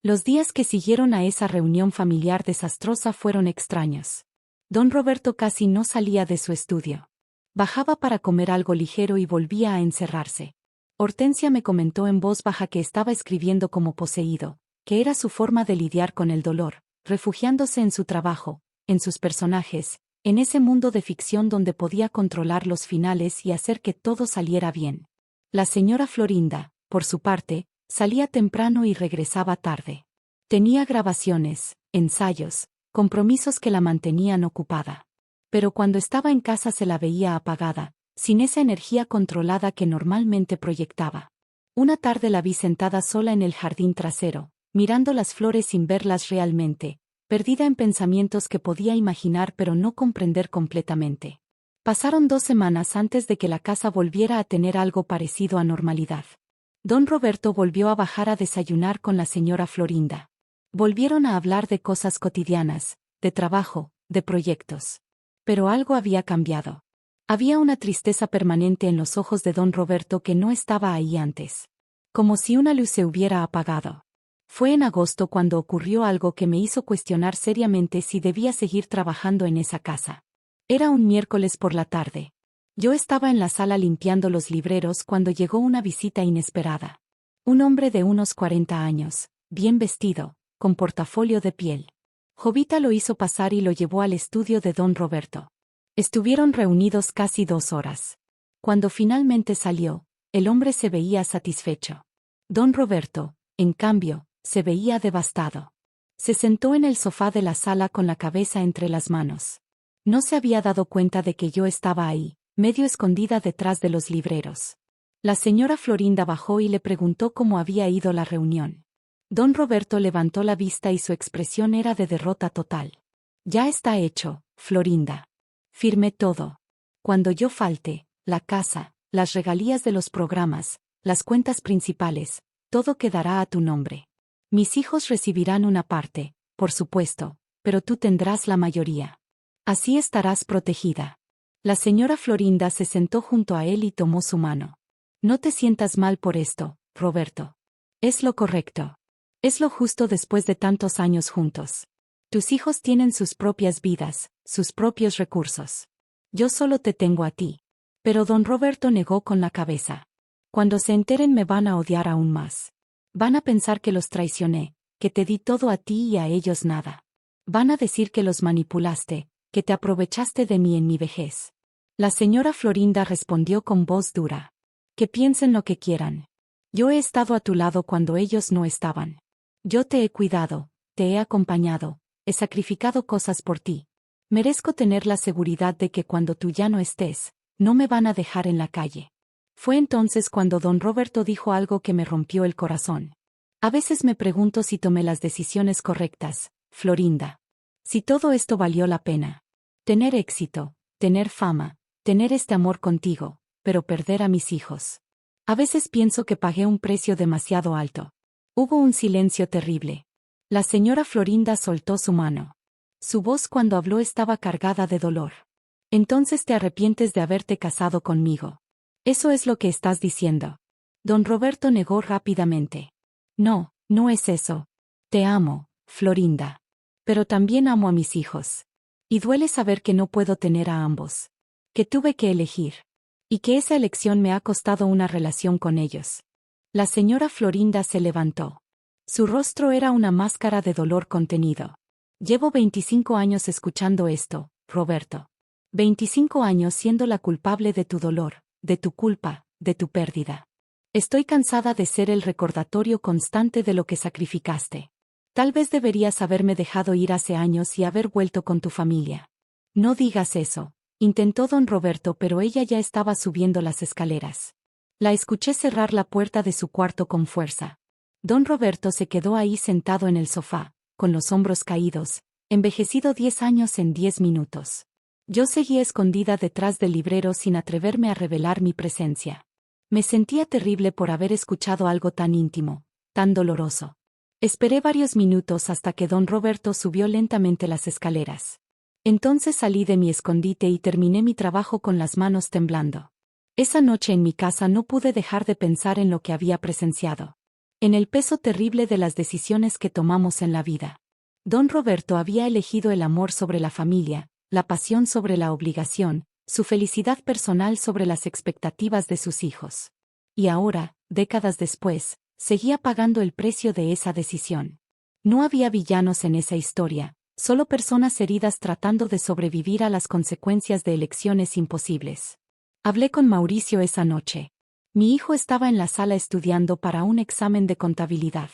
Los días que siguieron a esa reunión familiar desastrosa fueron extraños. Don Roberto casi no salía de su estudio. Bajaba para comer algo ligero y volvía a encerrarse. Hortensia me comentó en voz baja que estaba escribiendo como poseído, que era su forma de lidiar con el dolor, refugiándose en su trabajo, en sus personajes, en ese mundo de ficción donde podía controlar los finales y hacer que todo saliera bien. La señora Florinda, por su parte, salía temprano y regresaba tarde. Tenía grabaciones, ensayos, compromisos que la mantenían ocupada. Pero cuando estaba en casa se la veía apagada, sin esa energía controlada que normalmente proyectaba. Una tarde la vi sentada sola en el jardín trasero, mirando las flores sin verlas realmente, perdida en pensamientos que podía imaginar pero no comprender completamente. Pasaron 2 semanas antes de que la casa volviera a tener algo parecido a normalidad. Don Roberto volvió a bajar a desayunar con la señora Florinda. Volvieron a hablar de cosas cotidianas, de trabajo, de proyectos. Pero algo había cambiado. Había una tristeza permanente en los ojos de don Roberto que no estaba ahí antes. Como si una luz se hubiera apagado. Fue en agosto cuando ocurrió algo que me hizo cuestionar seriamente si debía seguir trabajando en esa casa. Era un miércoles por la tarde. Yo estaba en la sala limpiando los libreros cuando llegó una visita inesperada. Un hombre de unos 40 años, bien vestido, con portafolio de piel. Jovita lo hizo pasar y lo llevó al estudio de don Roberto. Estuvieron reunidos casi 2 horas. Cuando finalmente salió, el hombre se veía satisfecho. Don Roberto, en cambio, se veía devastado. Se sentó en el sofá de la sala con la cabeza entre las manos. No se había dado cuenta de que yo estaba ahí, medio escondida detrás de los libreros. La señora Florinda bajó y le preguntó cómo había ido la reunión. Don Roberto levantó la vista y su expresión era de derrota total. Ya está hecho, Florinda. Firmé todo. Cuando yo falte, la casa, las regalías de los programas, las cuentas principales, todo quedará a tu nombre. Mis hijos recibirán una parte, por supuesto, pero tú tendrás la mayoría. Así estarás protegida. La señora Florinda se sentó junto a él y tomó su mano. No te sientas mal por esto, Roberto. Es lo correcto. Es lo justo después de tantos años juntos. Tus hijos tienen sus propias vidas, sus propios recursos. Yo solo te tengo a ti. Pero don Roberto negó con la cabeza. Cuando se enteren me van a odiar aún más. Van a pensar que los traicioné, que te di todo a ti y a ellos nada. Van a decir que los manipulaste, que te aprovechaste de mí en mi vejez. La señora Florinda respondió con voz dura. Que piensen lo que quieran. Yo he estado a tu lado cuando ellos no estaban. Yo te he cuidado, te he acompañado, he sacrificado cosas por ti. Merezco tener la seguridad de que cuando tú ya no estés, no me van a dejar en la calle. Fue entonces cuando don Roberto dijo algo que me rompió el corazón. A veces me pregunto si tomé las decisiones correctas, Florinda. Si todo esto valió la pena. Tener éxito, tener fama, tener este amor contigo, pero perder a mis hijos. A veces pienso que pagué un precio demasiado alto. Hubo un silencio terrible. La señora Florinda soltó su mano. Su voz cuando habló estaba cargada de dolor. Entonces te arrepientes de haberte casado conmigo. Eso es lo que estás diciendo. Don Roberto negó rápidamente. No, no es eso. Te amo, Florinda. Pero también amo a mis hijos. Y duele saber que no puedo tener a ambos. Que tuve que elegir. Y que esa elección me ha costado una relación con ellos. La señora Florinda se levantó. Su rostro era una máscara de dolor contenido. Llevo 25 años escuchando esto, Roberto. 25 años siendo la culpable de tu dolor, de tu culpa, de tu pérdida. Estoy cansada de ser el recordatorio constante de lo que sacrificaste. Tal vez deberías haberme dejado ir hace años y haber vuelto con tu familia. No digas eso, intentó don Roberto, pero ella ya estaba subiendo las escaleras. La escuché cerrar la puerta de su cuarto con fuerza. Don Roberto se quedó ahí sentado en el sofá, con los hombros caídos, envejecido 10 años en 10 minutos. Yo seguía escondida detrás del librero sin atreverme a revelar mi presencia. Me sentía terrible por haber escuchado algo tan íntimo, tan doloroso. Esperé varios minutos hasta que don Roberto subió lentamente las escaleras. Entonces salí de mi escondite y terminé mi trabajo con las manos temblando. Esa noche en mi casa no pude dejar de pensar en lo que había presenciado. En el peso terrible de las decisiones que tomamos en la vida. Don Roberto había elegido el amor sobre la familia, la pasión sobre la obligación, su felicidad personal sobre las expectativas de sus hijos. Y ahora, décadas después, seguía pagando el precio de esa decisión. No había villanos en esa historia, solo personas heridas tratando de sobrevivir a las consecuencias de elecciones imposibles. Hablé con Mauricio esa noche. Mi hijo estaba en la sala estudiando para un examen de contabilidad.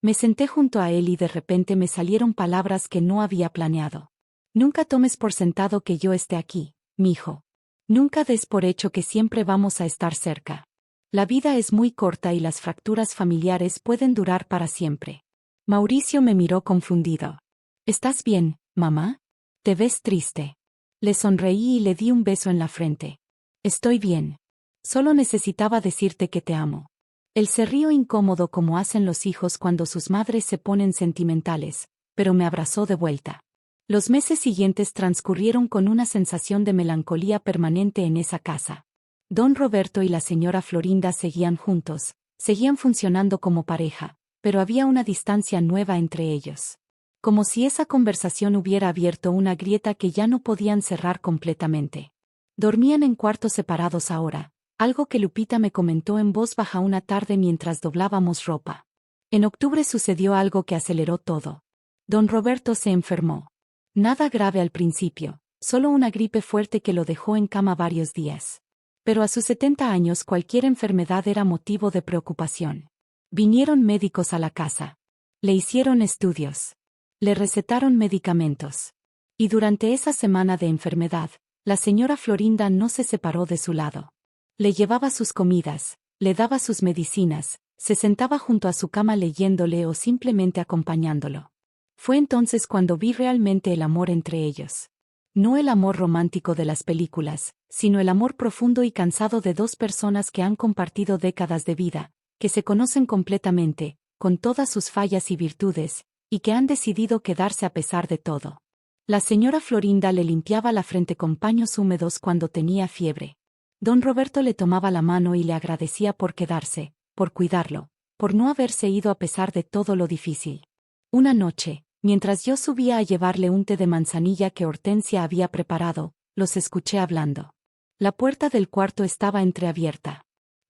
Me senté junto a él y de repente me salieron palabras que no había planeado. Nunca tomes por sentado que yo esté aquí, mijo. Nunca des por hecho que siempre vamos a estar cerca. La vida es muy corta y las fracturas familiares pueden durar para siempre. Mauricio me miró confundido. ¿Estás bien, mamá? Te ves triste. Le sonreí y le di un beso en la frente. Estoy bien. Solo necesitaba decirte que te amo. Él se rió incómodo como hacen los hijos cuando sus madres se ponen sentimentales, pero me abrazó de vuelta. Los meses siguientes transcurrieron con una sensación de melancolía permanente en esa casa. Don Roberto y la señora Florinda seguían juntos, seguían funcionando como pareja, pero había una distancia nueva entre ellos. Como si esa conversación hubiera abierto una grieta que ya no podían cerrar completamente. Dormían en cuartos separados ahora, algo que Lupita me comentó en voz baja una tarde mientras doblábamos ropa. En octubre sucedió algo que aceleró todo. Don Roberto se enfermó. Nada grave al principio, solo una gripe fuerte que lo dejó en cama varios días. Pero a sus 70 años cualquier enfermedad era motivo de preocupación. Vinieron médicos a la casa. Le hicieron estudios. Le recetaron medicamentos. Y durante esa semana de enfermedad, la señora Florinda no se separó de su lado. Le llevaba sus comidas, le daba sus medicinas, se sentaba junto a su cama leyéndole o simplemente acompañándolo. Fue entonces cuando vi realmente el amor entre ellos. No el amor romántico de las películas, sino el amor profundo y cansado de dos personas que han compartido décadas de vida, que se conocen completamente, con todas sus fallas y virtudes, y que han decidido quedarse a pesar de todo. La señora Florinda le limpiaba la frente con paños húmedos cuando tenía fiebre. Don Roberto le tomaba la mano y le agradecía por quedarse, por cuidarlo, por no haberse ido a pesar de todo lo difícil. Una noche, mientras yo subía a llevarle un té de manzanilla que Hortensia había preparado, los escuché hablando. La puerta del cuarto estaba entreabierta.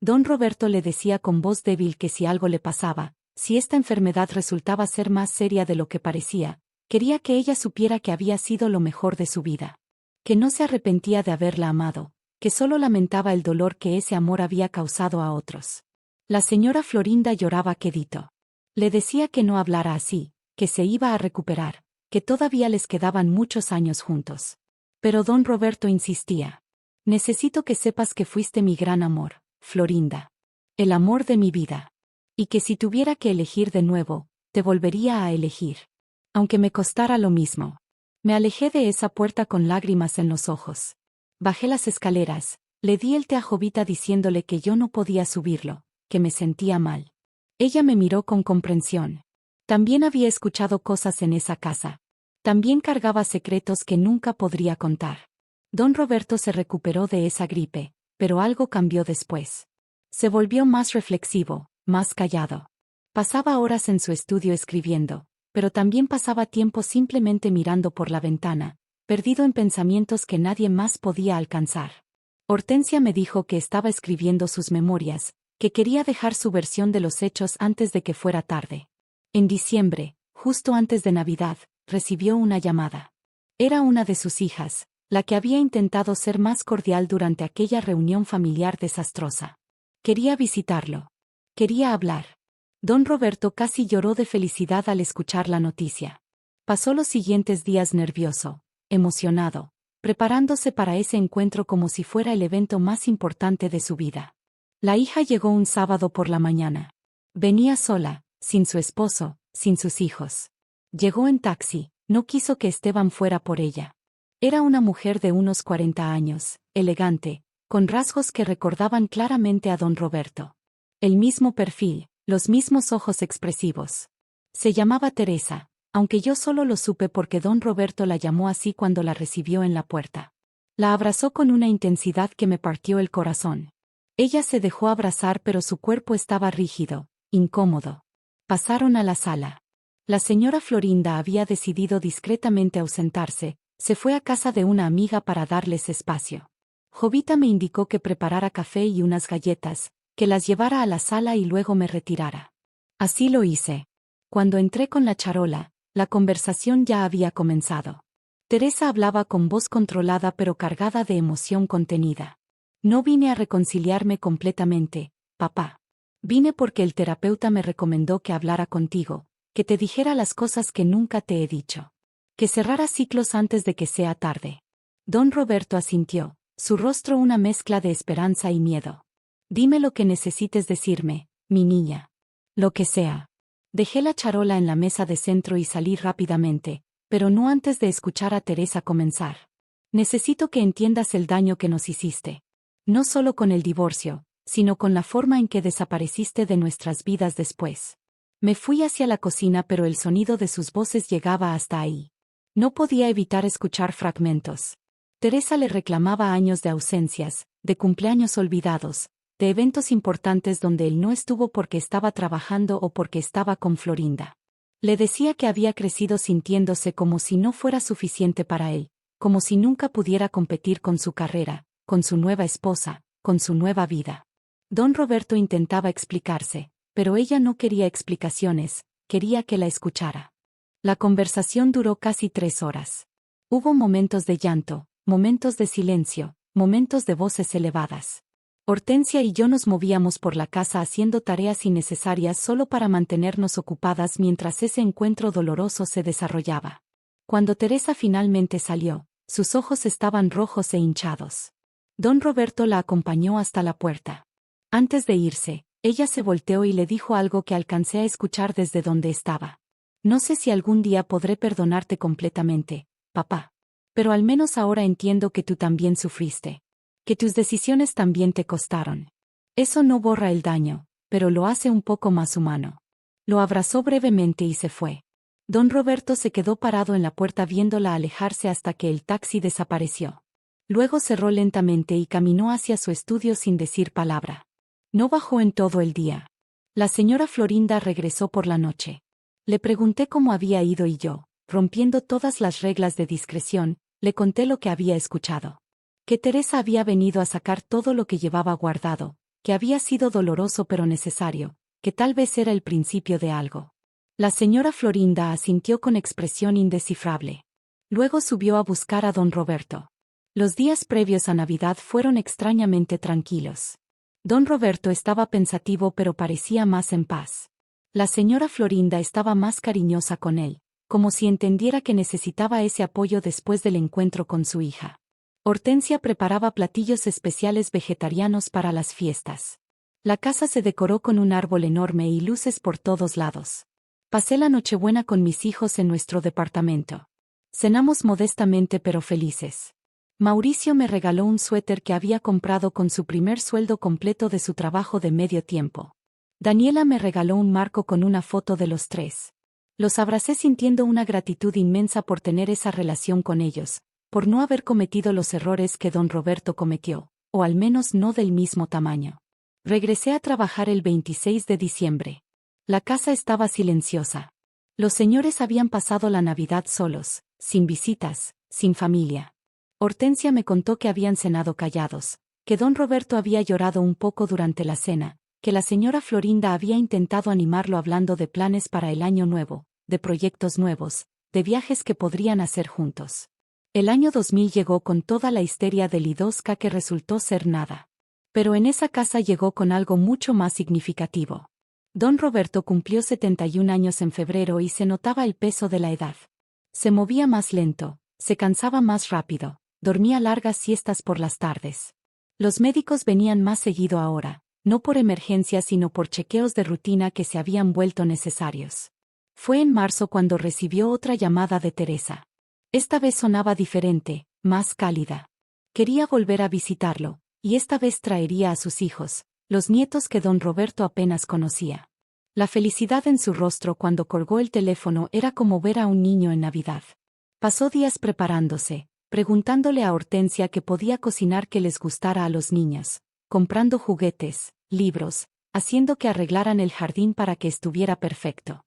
Don Roberto le decía con voz débil que si algo le pasaba, si esta enfermedad resultaba ser más seria de lo que parecía, quería que ella supiera que había sido lo mejor de su vida. Que no se arrepentía de haberla amado, que solo lamentaba el dolor que ese amor había causado a otros. La señora Florinda lloraba quedito. Le decía que no hablara así, que se iba a recuperar, que todavía les quedaban muchos años juntos. Pero don Roberto insistía. Necesito que sepas que fuiste mi gran amor, Florinda. El amor de mi vida. Y que si tuviera que elegir de nuevo, te volvería a elegir. Aunque me costara lo mismo. Me alejé de esa puerta con lágrimas en los ojos. Bajé las escaleras, le di el té a Jovita diciéndole que yo no podía subirlo, que me sentía mal. Ella me miró con comprensión. También había escuchado cosas en esa casa. También cargaba secretos que nunca podría contar. Don Roberto se recuperó de esa gripe, pero algo cambió después. Se volvió más reflexivo, más callado. Pasaba horas en su estudio escribiendo, pero también pasaba tiempo simplemente mirando por la ventana, perdido en pensamientos que nadie más podía alcanzar. Hortensia me dijo que estaba escribiendo sus memorias, que quería dejar su versión de los hechos antes de que fuera tarde. En diciembre, justo antes de Navidad, recibió una llamada. Era una de sus hijas, la que había intentado ser más cordial durante aquella reunión familiar desastrosa. Quería visitarlo. Quería hablar. Don Roberto casi lloró de felicidad al escuchar la noticia. Pasó los siguientes días nervioso, emocionado, preparándose para ese encuentro como si fuera el evento más importante de su vida. La hija llegó un sábado por la mañana. Venía sola, sin su esposo, sin sus hijos. Llegó en taxi, no quiso que Esteban fuera por ella. Era una mujer de unos 40 años, elegante, con rasgos que recordaban claramente a don Roberto. El mismo perfil, los mismos ojos expresivos. Se llamaba Teresa, aunque yo solo lo supe porque don Roberto la llamó así cuando la recibió en la puerta. La abrazó con una intensidad que me partió el corazón. Ella se dejó abrazar pero su cuerpo estaba rígido, incómodo. Pasaron a la sala. La señora Florinda había decidido discretamente ausentarse, se fue a casa de una amiga para darles espacio. Jovita me indicó que preparara café y unas galletas, que las llevara a la sala y luego me retirara. Así lo hice. Cuando entré con la charola, la conversación ya había comenzado. Teresa hablaba con voz controlada pero cargada de emoción contenida. No vine a reconciliarme completamente, papá. Vine porque el terapeuta me recomendó que hablara contigo, que te dijera las cosas que nunca te he dicho. Que cerrara ciclos antes de que sea tarde. Don Roberto asintió, su rostro una mezcla de esperanza y miedo. Dime lo que necesites decirme, mi niña. Lo que sea. Dejé la charola en la mesa de centro y salí rápidamente, pero no antes de escuchar a Teresa comenzar. Necesito que entiendas el daño que nos hiciste. No solo con el divorcio, sino con la forma en que desapareciste de nuestras vidas después. Me fui hacia la cocina pero el sonido de sus voces llegaba hasta ahí. No podía evitar escuchar fragmentos. Teresa le reclamaba años de ausencias, de cumpleaños olvidados, de eventos importantes donde él no estuvo porque estaba trabajando o porque estaba con Florinda. Le decía que había crecido sintiéndose como si no fuera suficiente para él, como si nunca pudiera competir con su carrera, con su nueva esposa, con su nueva vida. Don Roberto intentaba explicarse, pero ella no quería explicaciones, quería que la escuchara. La conversación duró casi 3 horas. Hubo momentos de llanto, momentos de silencio, momentos de voces elevadas. Hortensia y yo nos movíamos por la casa haciendo tareas innecesarias solo para mantenernos ocupadas mientras ese encuentro doloroso se desarrollaba. Cuando Teresa finalmente salió, sus ojos estaban rojos e hinchados. Don Roberto la acompañó hasta la puerta. Antes de irse, ella se volteó y le dijo algo que alcancé a escuchar desde donde estaba. No sé si algún día podré perdonarte completamente, papá. Pero al menos ahora entiendo que tú también sufriste. Que tus decisiones también te costaron. Eso no borra el daño, pero lo hace un poco más humano. Lo abrazó brevemente y se fue. Don Roberto se quedó parado en la puerta viéndola alejarse hasta que el taxi desapareció. Luego cerró lentamente y caminó hacia su estudio sin decir palabra. No bajó en todo el día. La señora Florinda regresó por la noche. Le pregunté cómo había ido y yo, rompiendo todas las reglas de discreción, le conté lo que había escuchado. Que Teresa había venido a sacar todo lo que llevaba guardado, que había sido doloroso pero necesario, que tal vez era el principio de algo. La señora Florinda asintió con expresión indescifrable. Luego subió a buscar a don Roberto. Los días previos a Navidad fueron extrañamente tranquilos. Don Roberto estaba pensativo pero parecía más en paz. La señora Florinda estaba más cariñosa con él, como si entendiera que necesitaba ese apoyo después del encuentro con su hija. Hortensia preparaba platillos especiales vegetarianos para las fiestas. La casa se decoró con un árbol enorme y luces por todos lados. Pasé la Nochebuena con mis hijos en nuestro departamento. Cenamos modestamente pero felices. Mauricio me regaló un suéter que había comprado con su primer sueldo completo de su trabajo de medio tiempo. Daniela me regaló un marco con una foto de los tres. Los abracé sintiendo una gratitud inmensa por tener esa relación con ellos, por no haber cometido los errores que don Roberto cometió, o al menos no del mismo tamaño. Regresé a trabajar el 26 de diciembre. La casa estaba silenciosa. Los señores habían pasado la Navidad solos, sin visitas, sin familia. Hortensia me contó que habían cenado callados, que don Roberto había llorado un poco durante la cena, que la señora Florinda había intentado animarlo hablando de planes para el año nuevo, de proyectos nuevos, de viajes que podrían hacer juntos. El año 2000 llegó con toda la histeria del Lidosca que resultó ser nada. Pero en esa casa llegó con algo mucho más significativo. Don Roberto cumplió 71 años en febrero y se notaba el peso de la edad. Se movía más lento, se cansaba más rápido, dormía largas siestas por las tardes. Los médicos venían más seguido ahora, no por emergencias sino por chequeos de rutina que se habían vuelto necesarios. Fue en marzo cuando recibió otra llamada de Teresa. Esta vez sonaba diferente, más cálida. Quería volver a visitarlo, y esta vez traería a sus hijos, los nietos que don Roberto apenas conocía. La felicidad en su rostro cuando colgó el teléfono era como ver a un niño en Navidad. Pasó días preparándose, preguntándole a Hortensia qué podía cocinar que les gustara a los niños, comprando juguetes, libros, haciendo que arreglaran el jardín para que estuviera perfecto.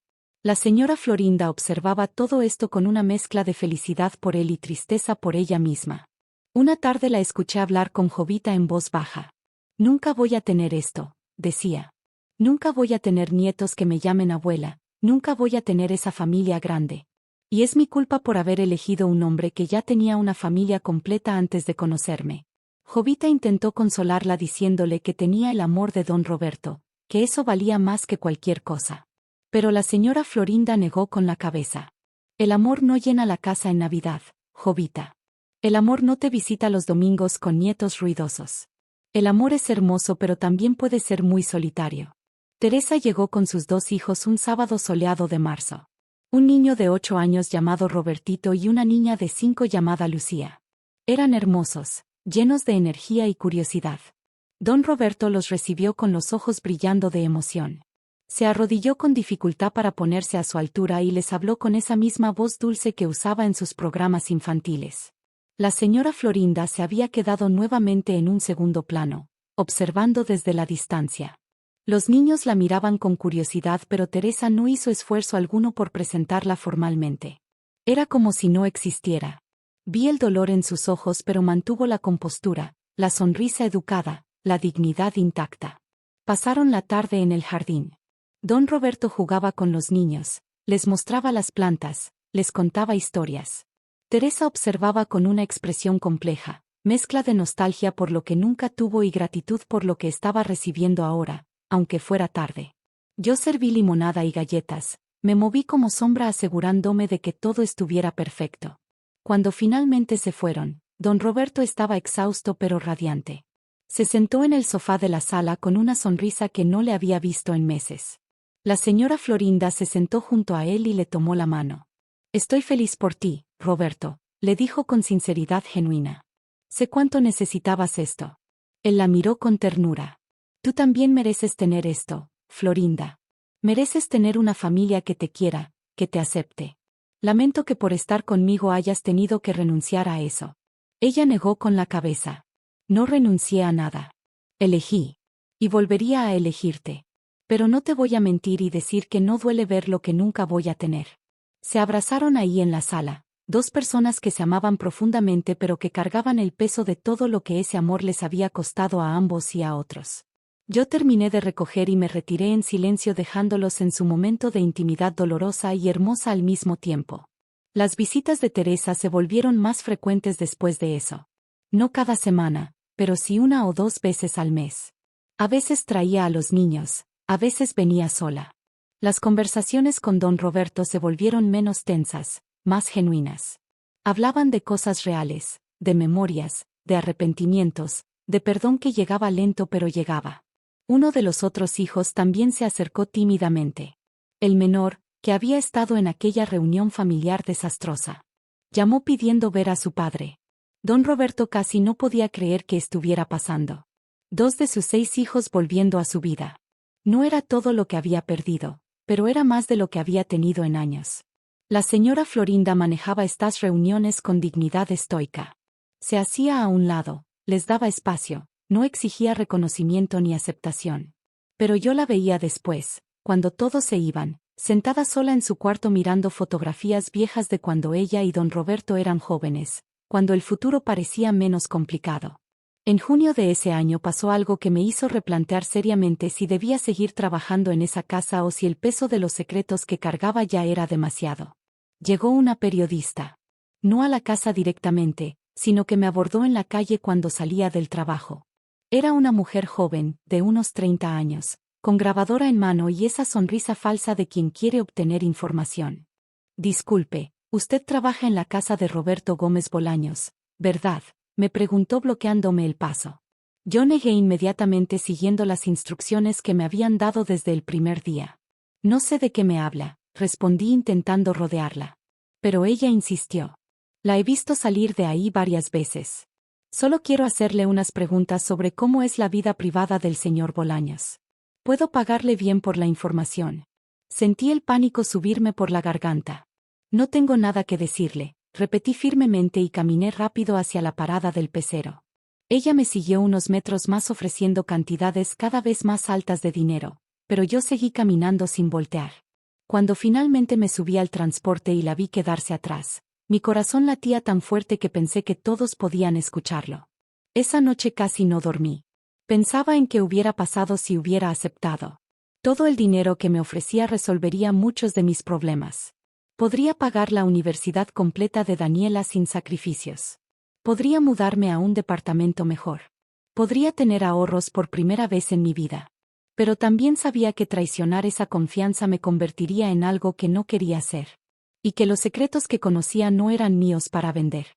La señora Florinda observaba todo esto con una mezcla de felicidad por él y tristeza por ella misma. Una tarde la escuché hablar con Jovita en voz baja. Nunca voy a tener esto, decía. Nunca voy a tener nietos que me llamen abuela, nunca voy a tener esa familia grande. Y es mi culpa por haber elegido un hombre que ya tenía una familia completa antes de conocerme. Jovita intentó consolarla diciéndole que tenía el amor de don Roberto, que eso valía más que cualquier cosa. Pero la señora Florinda negó con la cabeza. El amor no llena la casa en Navidad, Jovita. El amor no te visita los domingos con nietos ruidosos. El amor es hermoso pero también puede ser muy solitario. Teresa llegó con sus dos hijos un sábado soleado de marzo. Un niño de 8 años llamado Robertito y una niña de 5 llamada Lucía. Eran hermosos, llenos de energía y curiosidad. Don Roberto los recibió con los ojos brillando de emoción. Se arrodilló con dificultad para ponerse a su altura y les habló con esa misma voz dulce que usaba en sus programas infantiles. La señora Florinda se había quedado nuevamente en un segundo plano, observando desde la distancia. Los niños la miraban con curiosidad pero Teresa no hizo esfuerzo alguno por presentarla formalmente. Era como si no existiera. Vi el dolor en sus ojos pero mantuvo la compostura, la sonrisa educada, la dignidad intacta. Pasaron la tarde en el jardín. Don Roberto jugaba con los niños, les mostraba las plantas, les contaba historias. Teresa observaba con una expresión compleja, mezcla de nostalgia por lo que nunca tuvo y gratitud por lo que estaba recibiendo ahora, aunque fuera tarde. Yo serví limonada y galletas, me moví como sombra asegurándome de que todo estuviera perfecto. Cuando finalmente se fueron, don Roberto estaba exhausto pero radiante. Se sentó en el sofá de la sala con una sonrisa que no le había visto en meses. La señora Florinda se sentó junto a él y le tomó la mano. Estoy feliz por ti, Roberto, le dijo con sinceridad genuina. Sé cuánto necesitabas esto. Él la miró con ternura. Tú también mereces tener esto, Florinda. Mereces tener una familia que te quiera, que te acepte. Lamento que por estar conmigo hayas tenido que renunciar a eso. Ella negó con la cabeza. No renuncié a nada. Elegí. Y volvería a elegirte. Pero no te voy a mentir y decir que no duele ver lo que nunca voy a tener. Se abrazaron ahí en la sala, dos personas que se amaban profundamente pero que cargaban el peso de todo lo que ese amor les había costado a ambos y a otros. Yo terminé de recoger y me retiré en silencio dejándolos en su momento de intimidad dolorosa y hermosa al mismo tiempo. Las visitas de Teresa se volvieron más frecuentes después de eso. No cada semana, pero sí 1 o 2 veces al mes. A veces traía a los niños, a veces venía sola. Las conversaciones con don Roberto se volvieron menos tensas, más genuinas. Hablaban de cosas reales, de memorias, de arrepentimientos, de perdón que llegaba lento pero llegaba. Uno de los otros hijos también se acercó tímidamente. El menor, que había estado en aquella reunión familiar desastrosa. Llamó pidiendo ver a su padre. Don Roberto casi no podía creer que estuviera pasando. 2 de sus 6 hijos volviendo a su vida. No era todo lo que había perdido, pero era más de lo que había tenido en años. La señora Florinda manejaba estas reuniones con dignidad estoica. Se hacía a un lado, les daba espacio, no exigía reconocimiento ni aceptación. Pero yo la veía después, cuando todos se iban, sentada sola en su cuarto mirando fotografías viejas de cuando ella y don Roberto eran jóvenes, cuando el futuro parecía menos complicado. En junio de ese año pasó algo que me hizo replantear seriamente si debía seguir trabajando en esa casa o si el peso de los secretos que cargaba ya era demasiado. Llegó una periodista. No a la casa directamente, sino que me abordó en la calle cuando salía del trabajo. Era una mujer joven, de unos 30 años, con grabadora en mano y esa sonrisa falsa de quien quiere obtener información. Disculpe, usted trabaja en la casa de Roberto Gómez Bolaños, ¿verdad?, me preguntó bloqueándome el paso. Yo negué inmediatamente siguiendo las instrucciones que me habían dado desde el primer día. No sé de qué me habla, respondí intentando rodearla. Pero ella insistió. La he visto salir de ahí varias veces. Solo quiero hacerle unas preguntas sobre cómo es la vida privada del señor Bolaños. Puedo pagarle bien por la información. Sentí el pánico subirme por la garganta. No tengo nada que decirle, repetí firmemente y caminé rápido hacia la parada del pecero. Ella me siguió unos metros más ofreciendo cantidades cada vez más altas de dinero, pero yo seguí caminando sin voltear. Cuando finalmente me subí al transporte y la vi quedarse atrás, mi corazón latía tan fuerte que pensé que todos podían escucharlo. Esa noche casi no dormí. Pensaba en qué hubiera pasado si hubiera aceptado. Todo el dinero que me ofrecía resolvería muchos de mis problemas. Podría pagar la universidad completa de Daniela sin sacrificios. Podría mudarme a un departamento mejor. Podría tener ahorros por primera vez en mi vida. Pero también sabía que traicionar esa confianza me convertiría en algo que no quería hacer. Y que los secretos que conocía no eran míos para vender.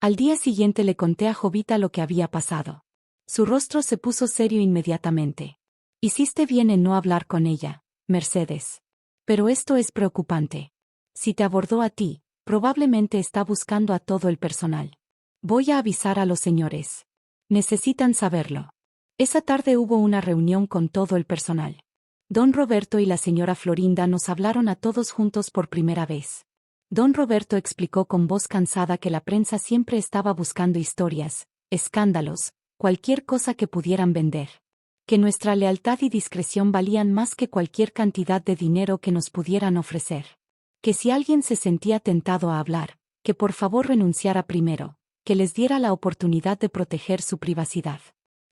Al día siguiente le conté a Jovita lo que había pasado. Su rostro se puso serio inmediatamente. Hiciste bien en no hablar con ella, Mercedes. Pero esto es preocupante. Si te abordó a ti, probablemente está buscando a todo el personal. Voy a avisar a los señores. Necesitan saberlo. Esa tarde hubo una reunión con todo el personal. Don Roberto y la señora Florinda nos hablaron a todos juntos por primera vez. Don Roberto explicó con voz cansada que la prensa siempre estaba buscando historias, escándalos, cualquier cosa que pudieran vender. Que nuestra lealtad y discreción valían más que cualquier cantidad de dinero que nos pudieran ofrecer. Que si alguien se sentía tentado a hablar, que por favor renunciara primero, que les diera la oportunidad de proteger su privacidad.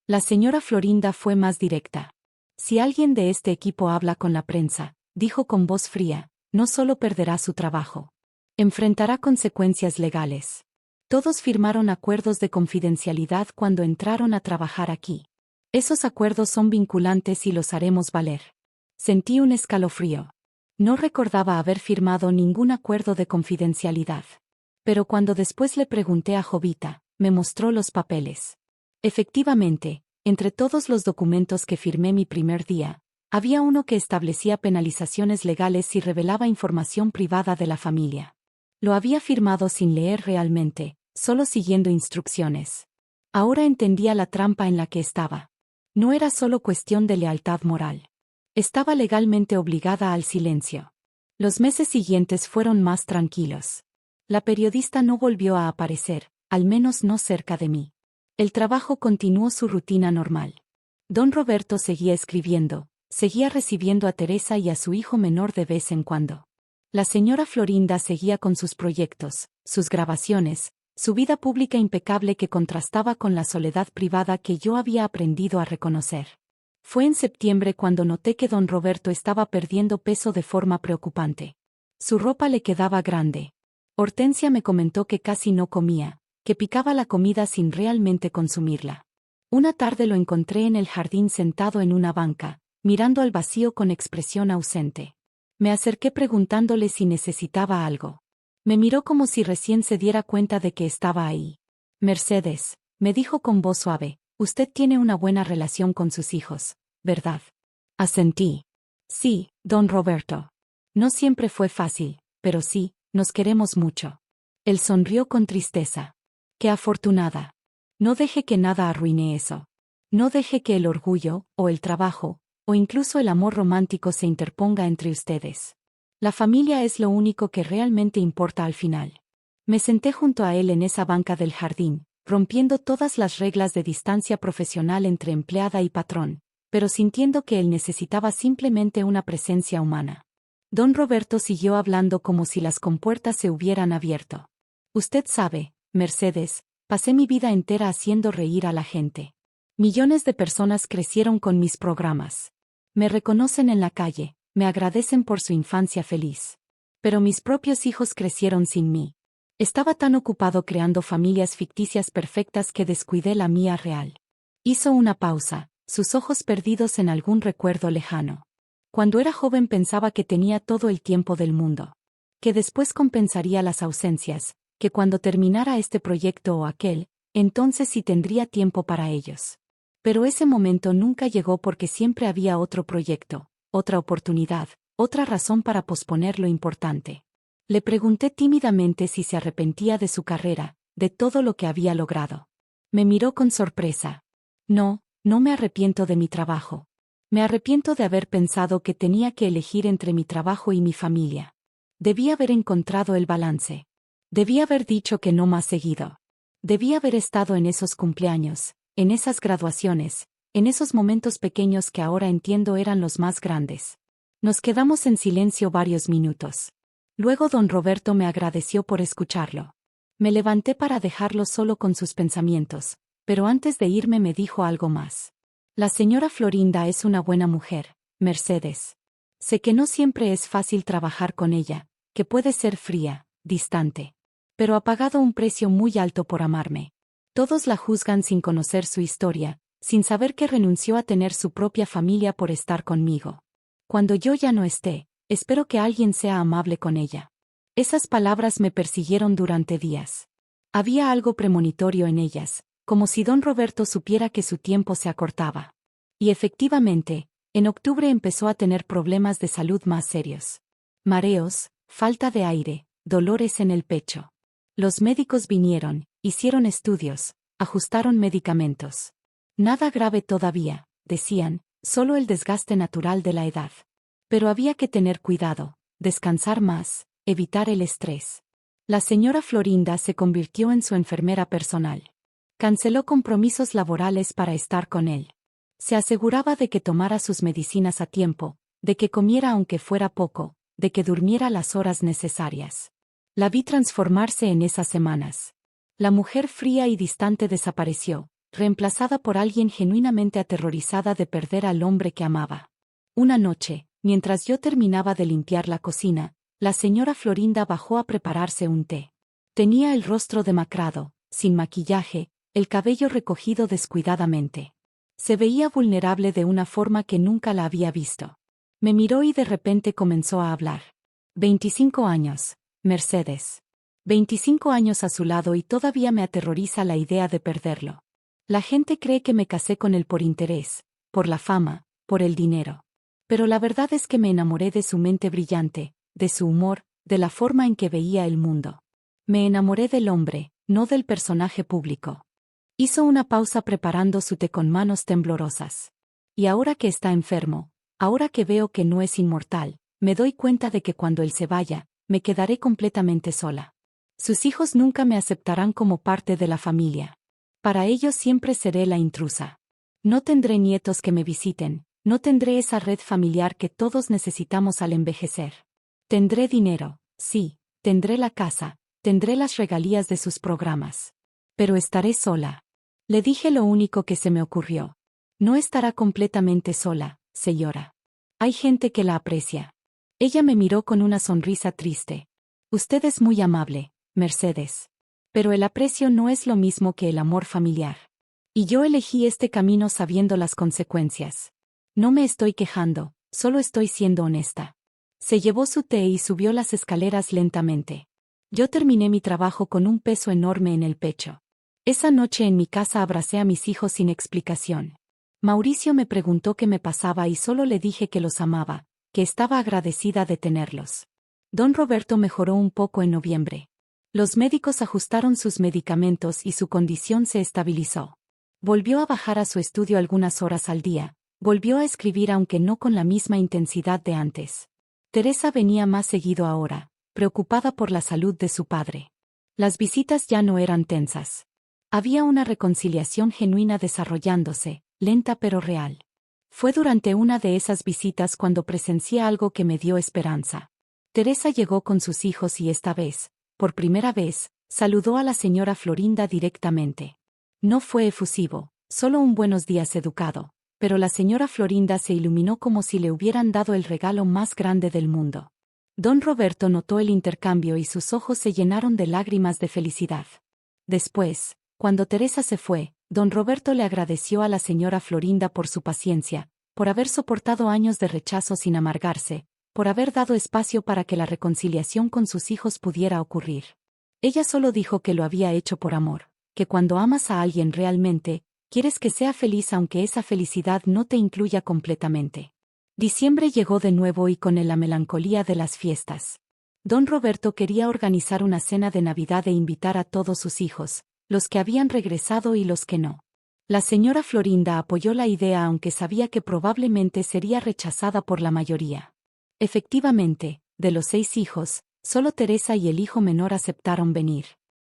La señora Florinda fue más directa. Si alguien de este equipo habla con la prensa, dijo con voz fría, no solo perderá su trabajo. Enfrentará consecuencias legales. Todos firmaron acuerdos de confidencialidad cuando entraron a trabajar aquí. Esos acuerdos son vinculantes y los haremos valer. Sentí un escalofrío. No recordaba haber firmado ningún acuerdo de confidencialidad. Pero cuando después le pregunté a Jovita, me mostró los papeles. Efectivamente, entre todos los documentos que firmé mi primer día, había uno que establecía penalizaciones legales si revelaba información privada de la familia. Lo había firmado sin leer realmente, solo siguiendo instrucciones. Ahora entendía la trampa en la que estaba. No era solo cuestión de lealtad moral. Estaba legalmente obligada al silencio. Los meses siguientes fueron más tranquilos. La periodista no volvió a aparecer, al menos no cerca de mí. El trabajo continuó su rutina normal. Don Roberto seguía escribiendo, seguía recibiendo a Teresa y a su hijo menor de vez en cuando. La señora Florinda seguía con sus proyectos, sus grabaciones, su vida pública impecable que contrastaba con la soledad privada que yo había aprendido a reconocer. Fue en septiembre cuando noté que don Roberto estaba perdiendo peso de forma preocupante. Su ropa le quedaba grande. Hortensia me comentó que casi no comía, que picaba la comida sin realmente consumirla. Una tarde lo encontré en el jardín sentado en una banca, mirando al vacío con expresión ausente. Me acerqué preguntándole si necesitaba algo. Me miró como si recién se diera cuenta de que estaba ahí. Mercedes, me dijo con voz suave, usted tiene una buena relación con sus hijos, ¿verdad? Asentí. Sí, don Roberto. No siempre fue fácil, pero sí, nos queremos mucho. Él sonrió con tristeza. Qué afortunada. No deje que nada arruine eso. No deje que el orgullo, o el trabajo, o incluso el amor romántico se interponga entre ustedes. La familia es lo único que realmente importa al final. Me senté junto a él en esa banca del jardín, rompiendo todas las reglas de distancia profesional entre empleada y patrón, pero sintiendo que él necesitaba simplemente una presencia humana. Don Roberto siguió hablando como si las compuertas se hubieran abierto. Usted sabe, Mercedes, pasé mi vida entera haciendo reír a la gente. Millones de personas crecieron con mis programas. Me reconocen en la calle, me agradecen por su infancia feliz. Pero mis propios hijos crecieron sin mí. Estaba tan ocupado creando familias ficticias perfectas que descuidé la mía real. Hizo una pausa, sus ojos perdidos en algún recuerdo lejano. Cuando era joven pensaba que tenía todo el tiempo del mundo. Que después compensaría las ausencias, que cuando terminara este proyecto o aquel, entonces sí tendría tiempo para ellos. Pero ese momento nunca llegó porque siempre había otro proyecto, otra oportunidad, otra razón para posponer lo importante. Le pregunté tímidamente si se arrepentía de su carrera, de todo lo que había logrado. Me miró con sorpresa. No, no me arrepiento de mi trabajo. Me arrepiento de haber pensado que tenía que elegir entre mi trabajo y mi familia. Debí haber encontrado el balance. Debí haber dicho que no más seguido. Debí haber estado en esos cumpleaños, en esas graduaciones, en esos momentos pequeños que ahora entiendo eran los más grandes. Nos quedamos en silencio varios minutos. Luego don Roberto me agradeció por escucharlo. Me levanté para dejarlo solo con sus pensamientos, pero antes de irme me dijo algo más. La señora Florinda es una buena mujer, Mercedes. Sé que no siempre es fácil trabajar con ella, que puede ser fría, distante. Pero ha pagado un precio muy alto por amarme. Todos la juzgan sin conocer su historia, sin saber que renunció a tener su propia familia por estar conmigo. Cuando yo ya no esté, espero que alguien sea amable con ella. Esas palabras me persiguieron durante días. Había algo premonitorio en ellas, como si don Roberto supiera que su tiempo se acortaba. Y efectivamente, en octubre empezó a tener problemas de salud más serios. Mareos, falta de aire, dolores en el pecho. Los médicos vinieron, hicieron estudios, ajustaron medicamentos. Nada grave todavía, decían, solo el desgaste natural de la edad. Pero había que tener cuidado, descansar más, evitar el estrés. La señora Florinda se convirtió en su enfermera personal. Canceló compromisos laborales para estar con él. Se aseguraba de que tomara sus medicinas a tiempo, de que comiera aunque fuera poco, de que durmiera las horas necesarias. La vi transformarse en esas semanas. La mujer fría y distante desapareció, reemplazada por alguien genuinamente aterrorizada de perder al hombre que amaba. Una noche, mientras yo terminaba de limpiar la cocina, la señora Florinda bajó a prepararse un té. Tenía el rostro demacrado, sin maquillaje, el cabello recogido descuidadamente. Se veía vulnerable de una forma que nunca la había visto. Me miró y de repente comenzó a hablar. 25 años, Mercedes. 25 años a su lado y todavía me aterroriza la idea de perderlo. La gente cree que me casé con él por interés, por la fama, por el dinero. Pero la verdad es que me enamoré de su mente brillante, de su humor, de la forma en que veía el mundo. Me enamoré del hombre, no del personaje público. Hizo una pausa preparando su té con manos temblorosas. Y ahora que está enfermo, ahora que veo que no es inmortal, me doy cuenta de que cuando él se vaya, me quedaré completamente sola. Sus hijos nunca me aceptarán como parte de la familia. Para ellos siempre seré la intrusa. No tendré nietos que me visiten, no tendré esa red familiar que todos necesitamos al envejecer. Tendré dinero, sí, tendré la casa, tendré las regalías de sus programas. Pero estaré sola. Le dije lo único que se me ocurrió. No estará completamente sola, señora. Hay gente que la aprecia. Ella me miró con una sonrisa triste. Usted es muy amable, Mercedes. Pero el aprecio no es lo mismo que el amor familiar. Y yo elegí este camino sabiendo las consecuencias. No me estoy quejando, solo estoy siendo honesta. Se llevó su té y subió las escaleras lentamente. Yo terminé mi trabajo con un peso enorme en el pecho. Esa noche en mi casa abracé a mis hijos sin explicación. Mauricio me preguntó qué me pasaba y solo le dije que los amaba, que estaba agradecida de tenerlos. Don Roberto mejoró un poco en noviembre. Los médicos ajustaron sus medicamentos y su condición se estabilizó. Volvió a bajar a su estudio algunas horas al día, volvió a escribir aunque no con la misma intensidad de antes. Teresa venía más seguido ahora, preocupada por la salud de su padre. Las visitas ya no eran tensas. Había una reconciliación genuina desarrollándose, lenta pero real. Fue durante una de esas visitas cuando presencié algo que me dio esperanza. Teresa llegó con sus hijos y esta vez, por primera vez, saludó a la señora Florinda directamente. No fue efusivo, solo un buenos días educado, pero la señora Florinda se iluminó como si le hubieran dado el regalo más grande del mundo. Don Roberto notó el intercambio y sus ojos se llenaron de lágrimas de felicidad. Después, cuando Teresa se fue, don Roberto le agradeció a la señora Florinda por su paciencia, por haber soportado años de rechazo sin amargarse, por haber dado espacio para que la reconciliación con sus hijos pudiera ocurrir. Ella solo dijo que lo había hecho por amor, que cuando amas a alguien realmente, quieres que sea feliz aunque esa felicidad no te incluya completamente. Diciembre llegó de nuevo y con él la melancolía de las fiestas. Don Roberto quería organizar una cena de Navidad e invitar a todos sus hijos, los que habían regresado y los que no. La señora Florinda apoyó la idea aunque sabía que probablemente sería rechazada por la mayoría. Efectivamente, de los 6 hijos, solo Teresa y el hijo menor aceptaron venir.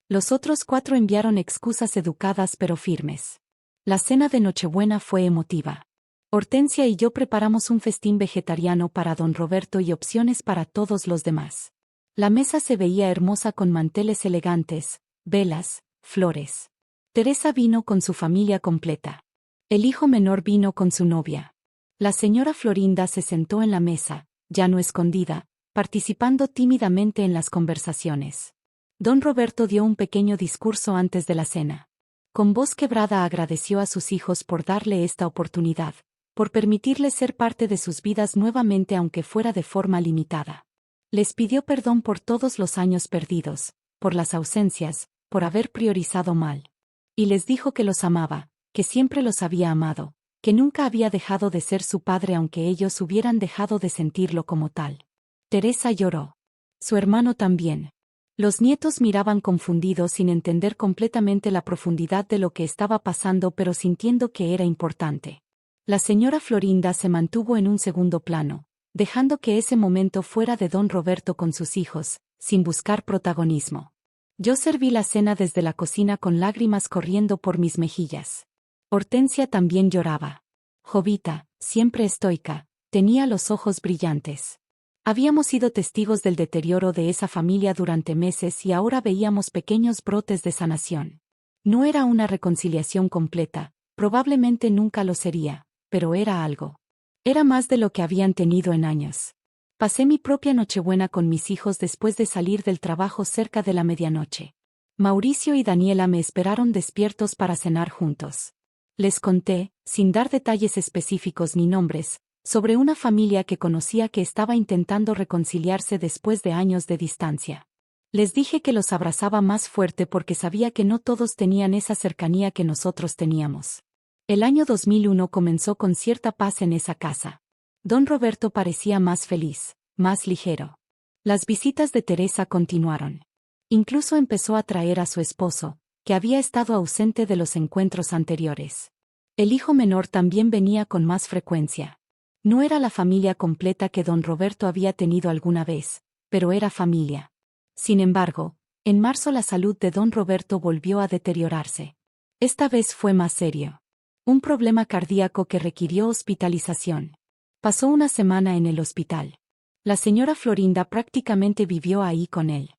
Los otros 4 enviaron excusas educadas pero firmes. La cena de Nochebuena fue emotiva. Hortensia y yo preparamos un festín vegetariano para don Roberto y opciones para todos los demás. La mesa se veía hermosa con manteles elegantes, velas, flores. Teresa vino con su familia completa. El hijo menor vino con su novia. La señora Florinda se sentó en la mesa, ya no escondida, participando tímidamente en las conversaciones. Don Roberto dio un pequeño discurso antes de la cena. Con voz quebrada agradeció a sus hijos por darle esta oportunidad, por permitirles ser parte de sus vidas nuevamente aunque fuera de forma limitada. Les pidió perdón por todos los años perdidos, por las ausencias, por haber priorizado mal. Y les dijo que los amaba, que siempre los había amado, que nunca había dejado de ser su padre aunque ellos hubieran dejado de sentirlo como tal. Teresa lloró. Su hermano también. Los nietos miraban confundidos sin entender completamente la profundidad de lo que estaba pasando pero sintiendo que era importante. La señora Florinda se mantuvo en un segundo plano, dejando que ese momento fuera de don Roberto con sus hijos, sin buscar protagonismo. Yo serví la cena desde la cocina con lágrimas corriendo por mis mejillas. Hortensia también lloraba. Jovita, siempre estoica, tenía los ojos brillantes. Habíamos sido testigos del deterioro de esa familia durante meses y ahora veíamos pequeños brotes de sanación. No era una reconciliación completa, probablemente nunca lo sería, pero era algo. Era más de lo que habían tenido en años. Pasé mi propia Nochebuena con mis hijos después de salir del trabajo cerca de la medianoche. Mauricio y Daniela me esperaron despiertos para cenar juntos. Les conté, sin dar detalles específicos ni nombres, sobre una familia que conocía que estaba intentando reconciliarse después de años de distancia. Les dije que los abrazaba más fuerte porque sabía que no todos tenían esa cercanía que nosotros teníamos. El año 2001 comenzó con cierta paz en esa casa. Don Roberto parecía más feliz, más ligero. Las visitas de Teresa continuaron. Incluso empezó a traer a su esposo, que había estado ausente de los encuentros anteriores. El hijo menor también venía con más frecuencia. No era la familia completa que don Roberto había tenido alguna vez, pero era familia. Sin embargo, en marzo la salud de don Roberto volvió a deteriorarse. Esta vez fue más serio. Un problema cardíaco que requirió hospitalización. Pasó una semana en el hospital. La señora Florinda prácticamente vivió ahí con él.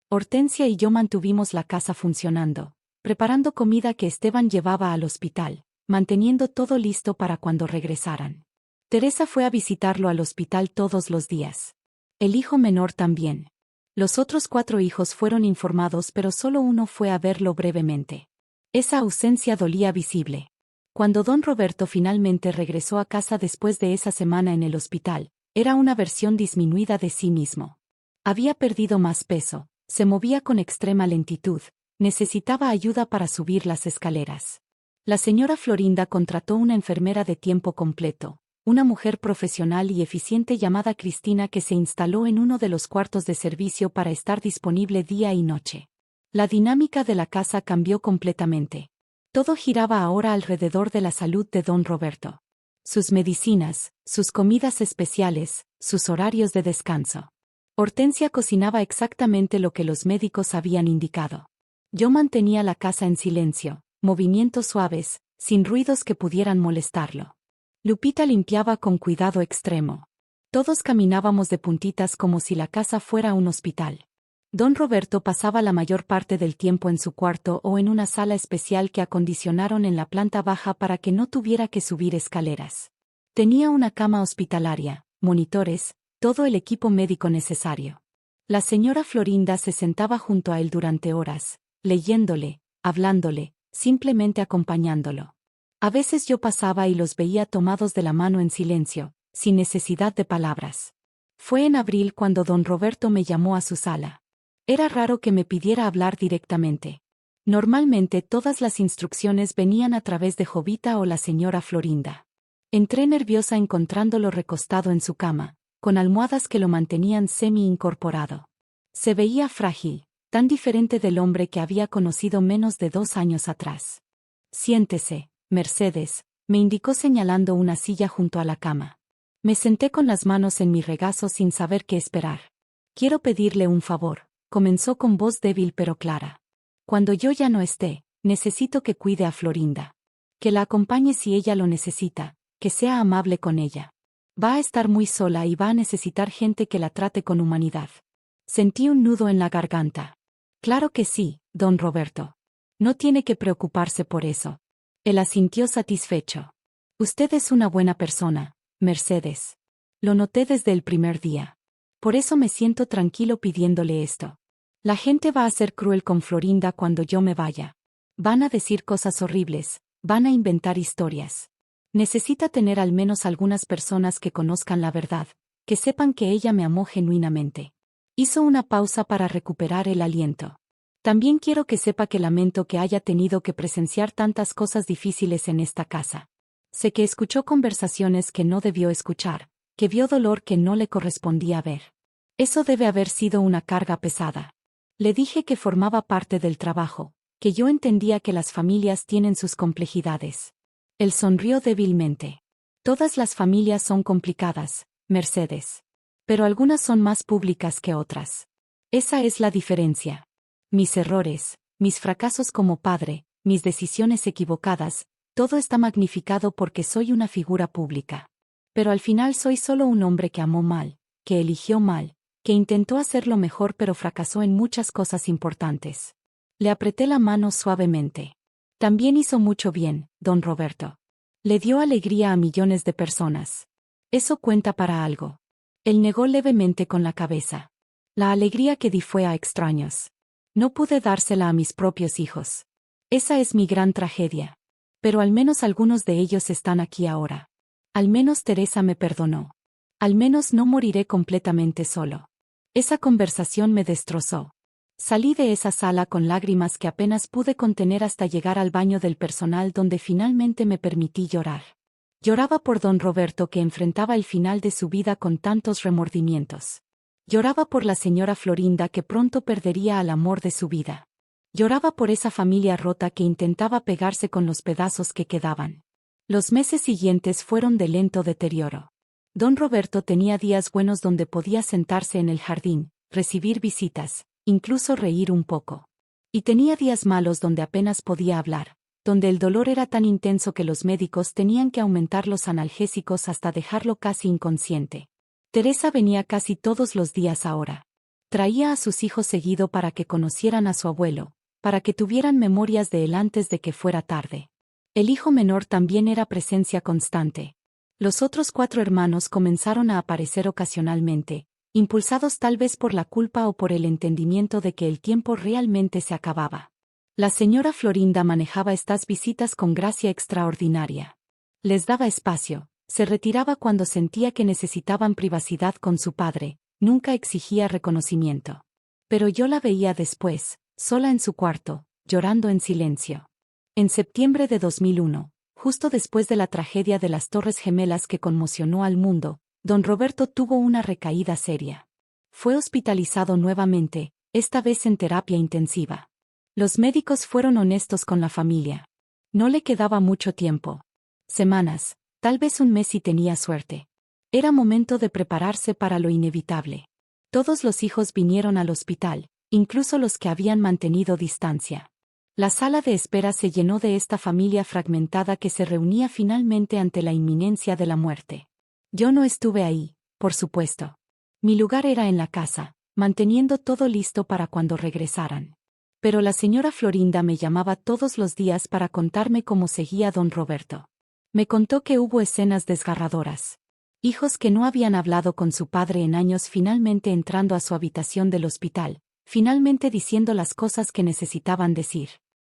Hortensia y yo mantuvimos la casa funcionando, preparando comida que Esteban llevaba al hospital, manteniendo todo listo para cuando regresaran. Teresa fue a visitarlo al hospital todos los días. El hijo menor también. Los otros 4 hijos fueron informados, pero solo uno fue a verlo brevemente. Esa ausencia dolía visible. Cuando don Roberto finalmente regresó a casa después de esa semana en el hospital, era una versión disminuida de sí mismo. Había perdido más peso, se movía con extrema lentitud, necesitaba ayuda para subir las escaleras. La señora Florinda contrató una enfermera de tiempo completo, una mujer profesional y eficiente llamada Cristina, que se instaló en uno de los cuartos de servicio para estar disponible día y noche. La dinámica de la casa cambió completamente. Todo giraba ahora alrededor de la salud de don Roberto. Sus medicinas, sus comidas especiales, sus horarios de descanso. Hortensia cocinaba exactamente lo que los médicos habían indicado. Yo mantenía la casa en silencio, movimientos suaves, sin ruidos que pudieran molestarlo. Lupita limpiaba con cuidado extremo. Todos caminábamos de puntitas como si la casa fuera un hospital. Don Roberto pasaba la mayor parte del tiempo en su cuarto o en una sala especial que acondicionaron en la planta baja para que no tuviera que subir escaleras. Tenía una cama hospitalaria, monitores, todo el equipo médico necesario. La señora Florinda se sentaba junto a él durante horas, leyéndole, hablándole, simplemente acompañándolo. A veces yo pasaba y los veía tomados de la mano en silencio, sin necesidad de palabras. Fue en abril cuando don Roberto me llamó a su sala. Era raro que me pidiera hablar directamente. Normalmente todas las instrucciones venían a través de Jovita o la señora Florinda. Entré nerviosa encontrándolo recostado en su cama, con almohadas que lo mantenían semi-incorporado. Se veía frágil, tan diferente del hombre que había conocido menos de 2 años atrás. Siéntese, Mercedes, me indicó señalando una silla junto a la cama. Me senté con las manos en mi regazo sin saber qué esperar. Quiero pedirle un favor. Comenzó con voz débil pero clara. Cuando yo ya no esté, necesito que cuide a Florinda. Que la acompañe si ella lo necesita, que sea amable con ella. Va a estar muy sola y va a necesitar gente que la trate con humanidad. Sentí un nudo en la garganta. Claro que sí, don Roberto. No tiene que preocuparse por eso. Él asintió satisfecho. Usted es una buena persona, Mercedes. Lo noté desde el primer día. Por eso me siento tranquilo pidiéndole esto. La gente va a ser cruel con Florinda cuando yo me vaya. Van a decir cosas horribles, van a inventar historias. Necesita tener al menos algunas personas que conozcan la verdad, que sepan que ella me amó genuinamente. Hizo una pausa para recuperar el aliento. También quiero que sepa que lamento que haya tenido que presenciar tantas cosas difíciles en esta casa. Sé que escuchó conversaciones que no debió escuchar, que vio dolor que no le correspondía ver. Eso debe haber sido una carga pesada. Le dije que formaba parte del trabajo, que yo entendía que las familias tienen sus complejidades. Él sonrió débilmente. Todas las familias son complicadas, Mercedes. Pero algunas son más públicas que otras. Esa es la diferencia. Mis errores, mis fracasos como padre, mis decisiones equivocadas, todo está magnificado porque soy una figura pública. Pero al final soy solo un hombre que amó mal, que eligió mal, que intentó hacerlo mejor pero fracasó en muchas cosas importantes. Le apreté la mano suavemente. También hizo mucho bien, don Roberto. Le dio alegría a millones de personas. Eso cuenta para algo. Él negó levemente con la cabeza. La alegría que di fue a extraños. No pude dársela a mis propios hijos. Esa es mi gran tragedia. Pero al menos algunos de ellos están aquí ahora. Al menos Teresa me perdonó. Al menos no moriré completamente solo. Esa conversación me destrozó. Salí de esa sala con lágrimas que apenas pude contener hasta llegar al baño del personal donde finalmente me permití llorar. Lloraba por don Roberto que enfrentaba el final de su vida con tantos remordimientos. Lloraba por la señora Florinda que pronto perdería al amor de su vida. Lloraba por esa familia rota que intentaba pegarse con los pedazos que quedaban. Los meses siguientes fueron de lento deterioro. Don Roberto tenía días buenos donde podía sentarse en el jardín, recibir visitas, incluso reír un poco. Y tenía días malos donde apenas podía hablar, donde el dolor era tan intenso que los médicos tenían que aumentar los analgésicos hasta dejarlo casi inconsciente. Teresa venía casi todos los días ahora. Traía a sus hijos seguido para que conocieran a su abuelo, para que tuvieran memorias de él antes de que fuera tarde. El hijo menor también era presencia constante. Los otros 4 hermanos comenzaron a aparecer ocasionalmente, impulsados tal vez por la culpa o por el entendimiento de que el tiempo realmente se acababa. La señora Florinda manejaba estas visitas con gracia extraordinaria. Les daba espacio, se retiraba cuando sentía que necesitaban privacidad con su padre, nunca exigía reconocimiento. Pero yo la veía después, sola en su cuarto, llorando en silencio. En septiembre de 2001, justo después de la tragedia de las Torres Gemelas que conmocionó al mundo, don Roberto tuvo una recaída seria. Fue hospitalizado nuevamente, esta vez en terapia intensiva. Los médicos fueron honestos con la familia. No le quedaba mucho tiempo. Semanas, tal vez un mes si tenía suerte. Era momento de prepararse para lo inevitable. Todos los hijos vinieron al hospital, incluso los que habían mantenido distancia. La sala de espera se llenó de esta familia fragmentada que se reunía finalmente ante la inminencia de la muerte. Yo no estuve ahí, por supuesto. Mi lugar era en la casa, manteniendo todo listo para cuando regresaran. Pero la señora Florinda me llamaba todos los días para contarme cómo seguía don Roberto. Me contó que hubo escenas desgarradoras. Hijos que no habían hablado con su padre en años finalmente entrando a su habitación del hospital, finalmente diciendo las cosas que necesitaban decir.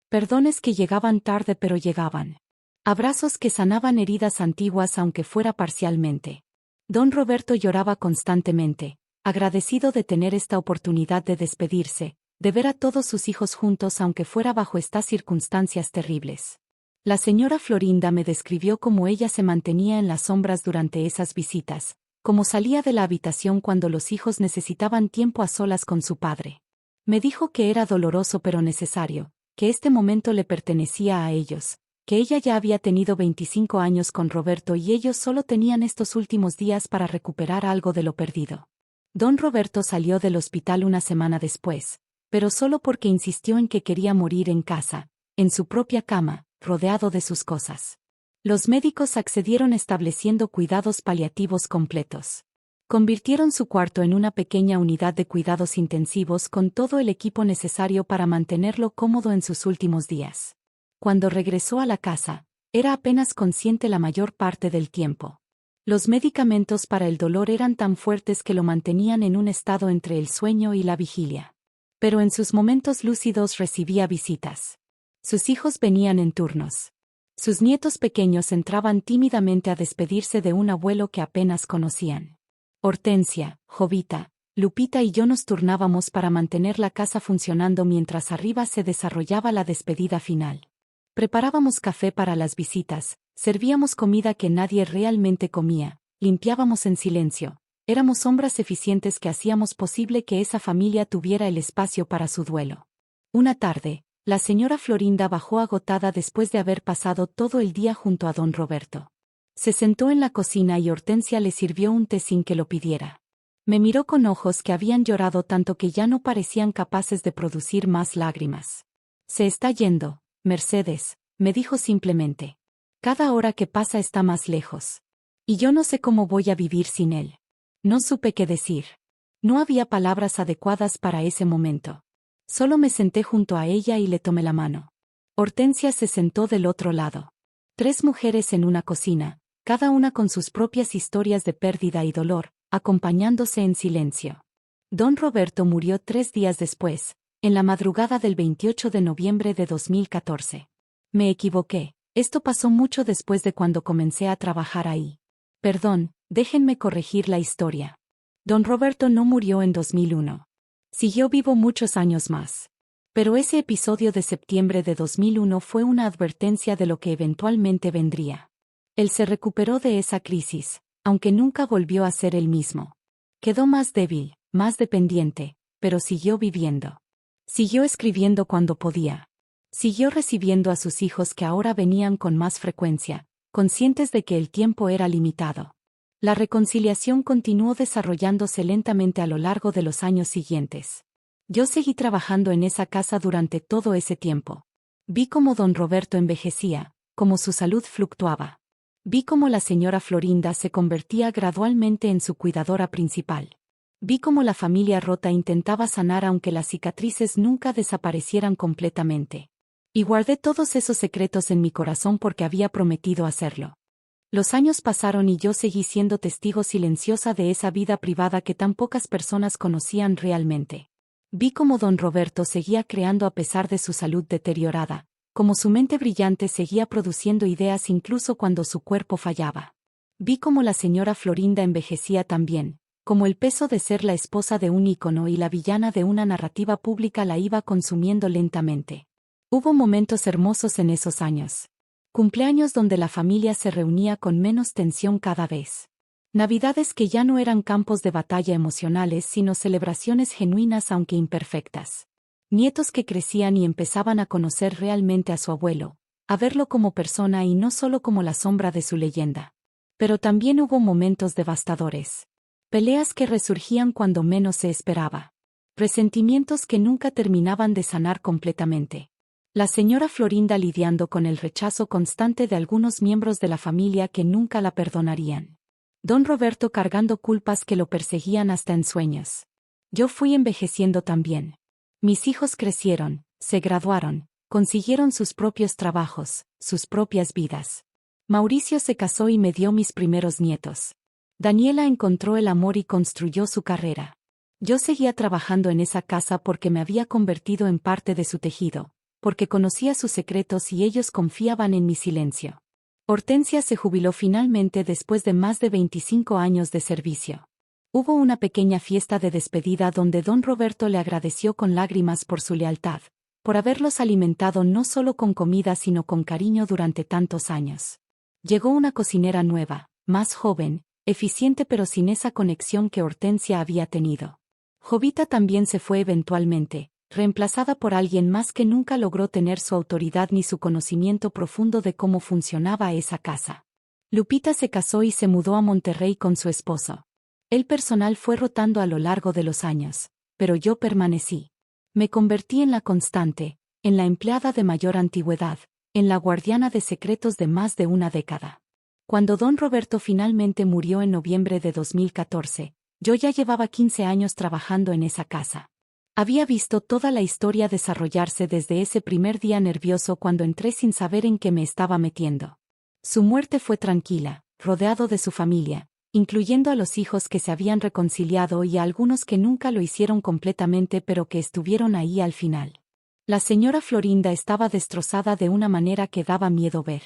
Perdones que llegaban tarde pero llegaban. Abrazos que sanaban heridas antiguas aunque fuera parcialmente. Don Roberto lloraba constantemente, agradecido de tener esta oportunidad de despedirse, de ver a todos sus hijos juntos aunque fuera bajo estas circunstancias terribles. La señora Florinda me describió cómo ella se mantenía en las sombras durante esas visitas, cómo salía de la habitación cuando los hijos necesitaban tiempo a solas con su padre. Me dijo que era doloroso pero necesario, que este momento le pertenecía a ellos, que ella ya había tenido 25 años con Roberto y ellos solo tenían estos últimos días para recuperar algo de lo perdido. Don Roberto salió del hospital una semana después, pero solo porque insistió en que quería morir en casa, en su propia cama, rodeado de sus cosas. Los médicos accedieron estableciendo cuidados paliativos completos. Convirtieron su cuarto en una pequeña unidad de cuidados intensivos con todo el equipo necesario para mantenerlo cómodo en sus últimos días. Cuando regresó a la casa, era apenas consciente la mayor parte del tiempo. Los medicamentos para el dolor eran tan fuertes que lo mantenían en un estado entre el sueño y la vigilia. Pero en sus momentos lúcidos recibía visitas. Sus hijos venían en turnos. Sus nietos pequeños entraban tímidamente a despedirse de un abuelo que apenas conocían. Hortensia, Jovita, Lupita y yo nos turnábamos para mantener la casa funcionando mientras arriba se desarrollaba la despedida final. Preparábamos café para las visitas, servíamos comida que nadie realmente comía, limpiábamos en silencio. Éramos sombras eficientes que hacíamos posible que esa familia tuviera el espacio para su duelo. Una tarde, la señora Florinda bajó agotada después de haber pasado todo el día junto a don Roberto. Se sentó en la cocina y Hortensia le sirvió un té sin que lo pidiera. Me miró con ojos que habían llorado tanto que ya no parecían capaces de producir más lágrimas. Se está yendo, Mercedes, me dijo simplemente. Cada hora que pasa está más lejos. Y yo no sé cómo voy a vivir sin él. No supe qué decir. No había palabras adecuadas para ese momento. Solo me senté junto a ella y le tomé la mano. Hortensia se sentó del otro lado. 3 mujeres en una cocina, cada una con sus propias historias de pérdida y dolor, acompañándose en silencio. Don Roberto murió 3 días después, en la madrugada del 28 de noviembre de 2014. Me equivoqué, esto pasó mucho después de cuando comencé a trabajar ahí. Perdón, déjenme corregir la historia. Don Roberto no murió en 2001. Siguió vivo muchos años más. Pero ese episodio de septiembre de 2001 fue una advertencia de lo que eventualmente vendría. Él se recuperó de esa crisis, aunque nunca volvió a ser el mismo. Quedó más débil, más dependiente, pero siguió viviendo. Siguió escribiendo cuando podía. Siguió recibiendo a sus hijos que ahora venían con más frecuencia, conscientes de que el tiempo era limitado. La reconciliación continuó desarrollándose lentamente a lo largo de los años siguientes. Yo seguí trabajando en esa casa durante todo ese tiempo. Vi cómo don Roberto envejecía, cómo su salud fluctuaba. Vi cómo la señora Florinda se convertía gradualmente en su cuidadora principal. Vi cómo la familia rota intentaba sanar aunque las cicatrices nunca desaparecieran completamente. Y guardé todos esos secretos en mi corazón porque había prometido hacerlo. Los años pasaron y yo seguí siendo testigo silenciosa de esa vida privada que tan pocas personas conocían realmente. Vi cómo don Roberto seguía creando a pesar de su salud deteriorada, cómo su mente brillante seguía produciendo ideas incluso cuando su cuerpo fallaba. Vi cómo la señora Florinda envejecía también, como el peso de ser la esposa de un ícono y la villana de una narrativa pública la iba consumiendo lentamente. Hubo momentos hermosos en esos años. Cumpleaños donde la familia se reunía con menos tensión cada vez. Navidades que ya no eran campos de batalla emocionales sino celebraciones genuinas aunque imperfectas. Nietos que crecían y empezaban a conocer realmente a su abuelo, a verlo como persona y no solo como la sombra de su leyenda. Pero también hubo momentos devastadores. Peleas que resurgían cuando menos se esperaba. Resentimientos que nunca terminaban de sanar completamente. La señora Florinda lidiando con el rechazo constante de algunos miembros de la familia que nunca la perdonarían. Don Roberto cargando culpas que lo perseguían hasta en sueños. Yo fui envejeciendo también. Mis hijos crecieron, se graduaron, consiguieron sus propios trabajos, sus propias vidas. Mauricio se casó y me dio mis primeros nietos. Daniela encontró el amor y construyó su carrera. Yo seguía trabajando en esa casa porque me había convertido en parte de su tejido, porque conocía sus secretos y ellos confiaban en mi silencio. Hortensia se jubiló finalmente después de más de 25 años de servicio. Hubo una pequeña fiesta de despedida donde don Roberto le agradeció con lágrimas por su lealtad, por haberlos alimentado no solo con comida sino con cariño durante tantos años. Llegó una cocinera nueva, más joven, eficiente pero sin esa conexión que Hortensia había tenido. Jovita también se fue eventualmente, reemplazada por alguien más que nunca logró tener su autoridad ni su conocimiento profundo de cómo funcionaba esa casa. Lupita se casó y se mudó a Monterrey con su esposo. El personal fue rotando a lo largo de los años, pero yo permanecí. Me convertí en la constante, en la empleada de mayor antigüedad, en la guardiana de secretos de más de una década. Cuando don Roberto finalmente murió en noviembre de 2014, yo ya llevaba 15 años trabajando en esa casa. Había visto toda la historia desarrollarse desde ese primer día nervioso cuando entré sin saber en qué me estaba metiendo. Su muerte fue tranquila, rodeado de su familia, incluyendo a los hijos que se habían reconciliado y a algunos que nunca lo hicieron completamente pero que estuvieron ahí al final. La señora Florinda estaba destrozada de una manera que daba miedo ver.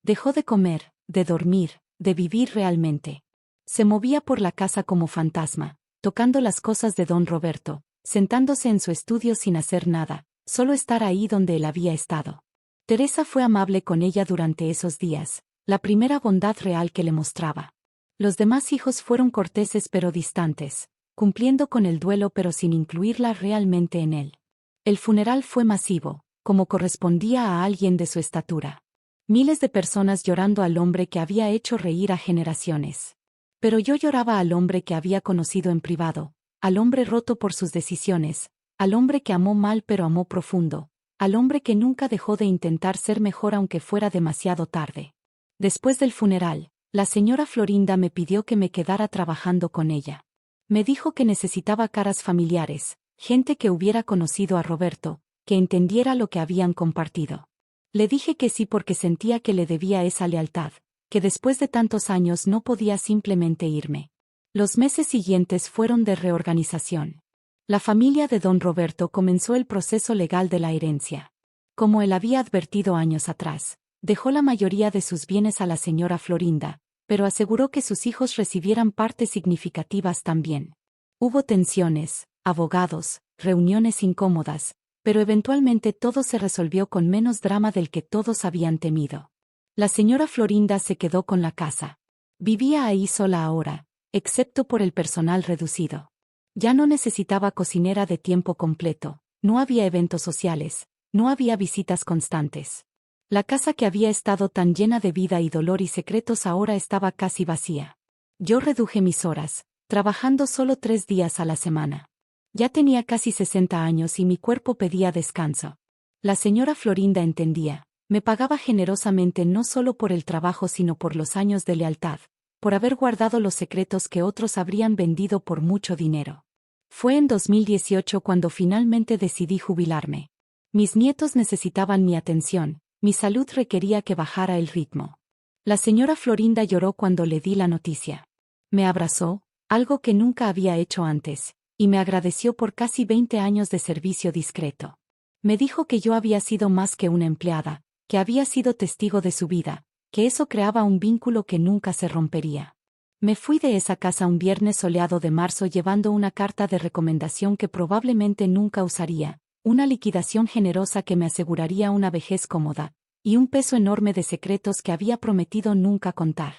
Dejó de comer, de dormir, de vivir realmente. Se movía por la casa como fantasma, tocando las cosas de don Roberto, sentándose en su estudio sin hacer nada, solo estar ahí donde él había estado. Teresa fue amable con ella durante esos días, la primera bondad real que le mostraba. Los demás hijos fueron corteses pero distantes, cumpliendo con el duelo pero sin incluirla realmente en él. El funeral fue masivo, como correspondía a alguien de su estatura. Miles de personas llorando al hombre que había hecho reír a generaciones. Pero yo lloraba al hombre que había conocido en privado, al hombre roto por sus decisiones, al hombre que amó mal pero amó profundo, al hombre que nunca dejó de intentar ser mejor aunque fuera demasiado tarde. Después del funeral, la señora Florinda me pidió que me quedara trabajando con ella. Me dijo que necesitaba caras familiares, gente que hubiera conocido a Roberto, que entendiera lo que habían compartido. Le dije que sí porque sentía que le debía esa lealtad, que después de tantos años no podía simplemente irme. Los meses siguientes fueron de reorganización. La familia de don Roberto comenzó el proceso legal de la herencia. Como él había advertido años atrás, dejó la mayoría de sus bienes a la señora Florinda, pero aseguró que sus hijos recibieran partes significativas también. Hubo tensiones, abogados, reuniones incómodas, pero eventualmente todo se resolvió con menos drama del que todos habían temido. La señora Florinda se quedó con la casa. Vivía ahí sola ahora, excepto por el personal reducido. Ya no necesitaba cocinera de tiempo completo, no había eventos sociales, no había visitas constantes. La casa que había estado tan llena de vida y dolor y secretos ahora estaba casi vacía. Yo reduje mis horas, trabajando solo 3 días a la semana. Ya tenía casi 60 años y mi cuerpo pedía descanso. La señora Florinda entendía, me pagaba generosamente no solo por el trabajo sino por los años de lealtad, por haber guardado los secretos que otros habrían vendido por mucho dinero. Fue en 2018 cuando finalmente decidí jubilarme. Mis nietos necesitaban mi atención, mi salud requería que bajara el ritmo. La señora Florinda lloró cuando le di la noticia. Me abrazó, algo que nunca había hecho antes, y me agradeció por casi 20 años de servicio discreto. Me dijo que yo había sido más que una empleada, que había sido testigo de su vida, que eso creaba un vínculo que nunca se rompería. Me fui de esa casa un viernes soleado de marzo llevando una carta de recomendación que probablemente nunca usaría, una liquidación generosa que me aseguraría una vejez cómoda, y un peso enorme de secretos que había prometido nunca contar.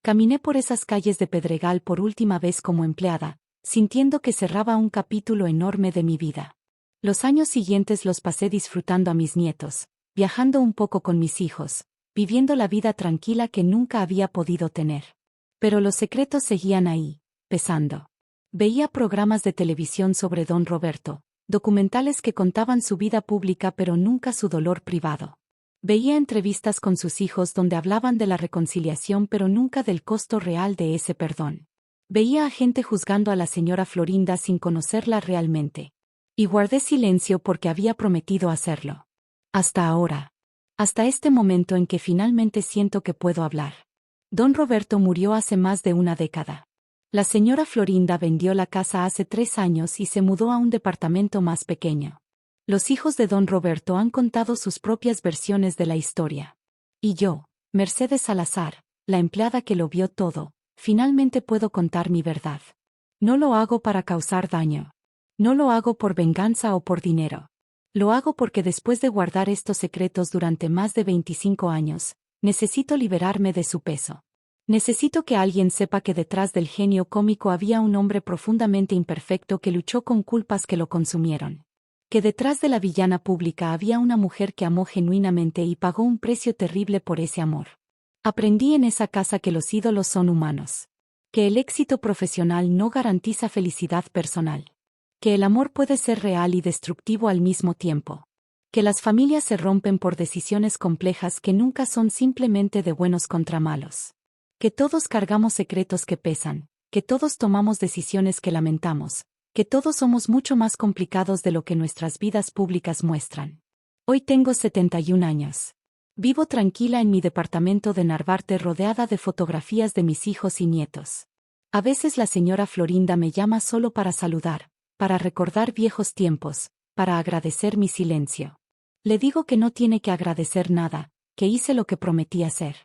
Caminé por esas calles de Pedregal por última vez como empleada, sintiendo que cerraba un capítulo enorme de mi vida. Los años siguientes los pasé disfrutando a mis nietos, viajando un poco con mis hijos, viviendo la vida tranquila que nunca había podido tener. Pero los secretos seguían ahí, pesando. Veía programas de televisión sobre don Roberto, documentales que contaban su vida pública pero nunca su dolor privado. Veía entrevistas con sus hijos donde hablaban de la reconciliación pero nunca del costo real de ese perdón. Veía a gente juzgando a la señora Florinda sin conocerla realmente. Y guardé silencio porque había prometido hacerlo. Hasta ahora. Hasta este momento en que finalmente siento que puedo hablar. Don Roberto murió hace más de una década. La señora Florinda vendió la casa hace 3 años y se mudó a un departamento más pequeño. Los hijos de don Roberto han contado sus propias versiones de la historia. Y yo, Mercedes Salazar, la empleada que lo vio todo, finalmente puedo contar mi verdad. No lo hago para causar daño. No lo hago por venganza o por dinero. Lo hago porque después de guardar estos secretos durante más de 25 años, necesito liberarme de su peso. Necesito que alguien sepa que detrás del genio cómico había un hombre profundamente imperfecto que luchó con culpas que lo consumieron. Que detrás de la villana pública había una mujer que amó genuinamente y pagó un precio terrible por ese amor. Aprendí en esa casa que los ídolos son humanos. Que el éxito profesional no garantiza felicidad personal. Que el amor puede ser real y destructivo al mismo tiempo. Que las familias se rompen por decisiones complejas que nunca son simplemente de buenos contra malos. Que todos cargamos secretos que pesan, que todos tomamos decisiones que lamentamos, que todos somos mucho más complicados de lo que nuestras vidas públicas muestran. Hoy tengo 71 años. Vivo tranquila en mi departamento de Narvarte rodeada de fotografías de mis hijos y nietos. A veces la señora Florinda me llama solo para saludar, para recordar viejos tiempos, para agradecer mi silencio. Le digo que no tiene que agradecer nada, que hice lo que prometí hacer.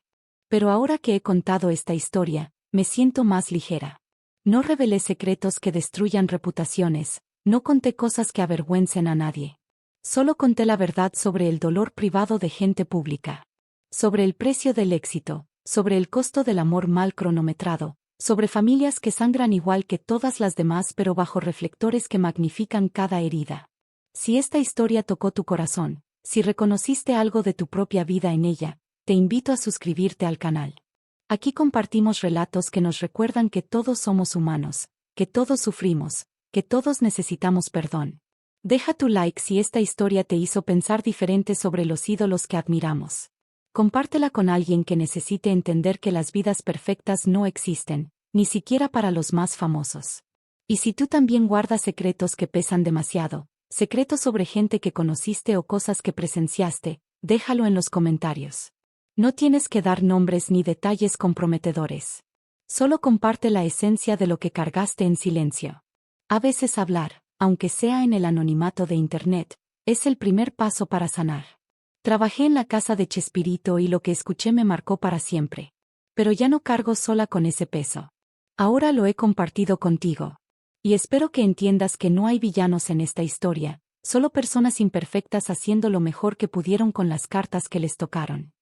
Pero ahora que he contado esta historia, me siento más ligera. No revelé secretos que destruyan reputaciones, no conté cosas que avergüencen a nadie. Solo conté la verdad sobre el dolor privado de gente pública. Sobre el precio del éxito, sobre el costo del amor mal cronometrado, sobre familias que sangran igual que todas las demás pero bajo reflectores que magnifican cada herida. Si esta historia tocó tu corazón, si reconociste algo de tu propia vida en ella, te invito a suscribirte al canal. Aquí compartimos relatos que nos recuerdan que todos somos humanos, que todos sufrimos, que todos necesitamos perdón. Deja tu like si esta historia te hizo pensar diferente sobre los ídolos que admiramos. Compártela con alguien que necesite entender que las vidas perfectas no existen, ni siquiera para los más famosos. Y si tú también guardas secretos que pesan demasiado, secretos sobre gente que conociste o cosas que presenciaste, déjalo en los comentarios. No tienes que dar nombres ni detalles comprometedores. Solo comparte la esencia de lo que cargaste en silencio. A veces hablar, aunque sea en el anonimato de Internet, es el primer paso para sanar. Trabajé en la casa de Chespirito y lo que escuché me marcó para siempre. Pero ya no cargo sola con ese peso. Ahora lo he compartido contigo. Y espero que entiendas que no hay villanos en esta historia, solo personas imperfectas haciendo lo mejor que pudieron con las cartas que les tocaron.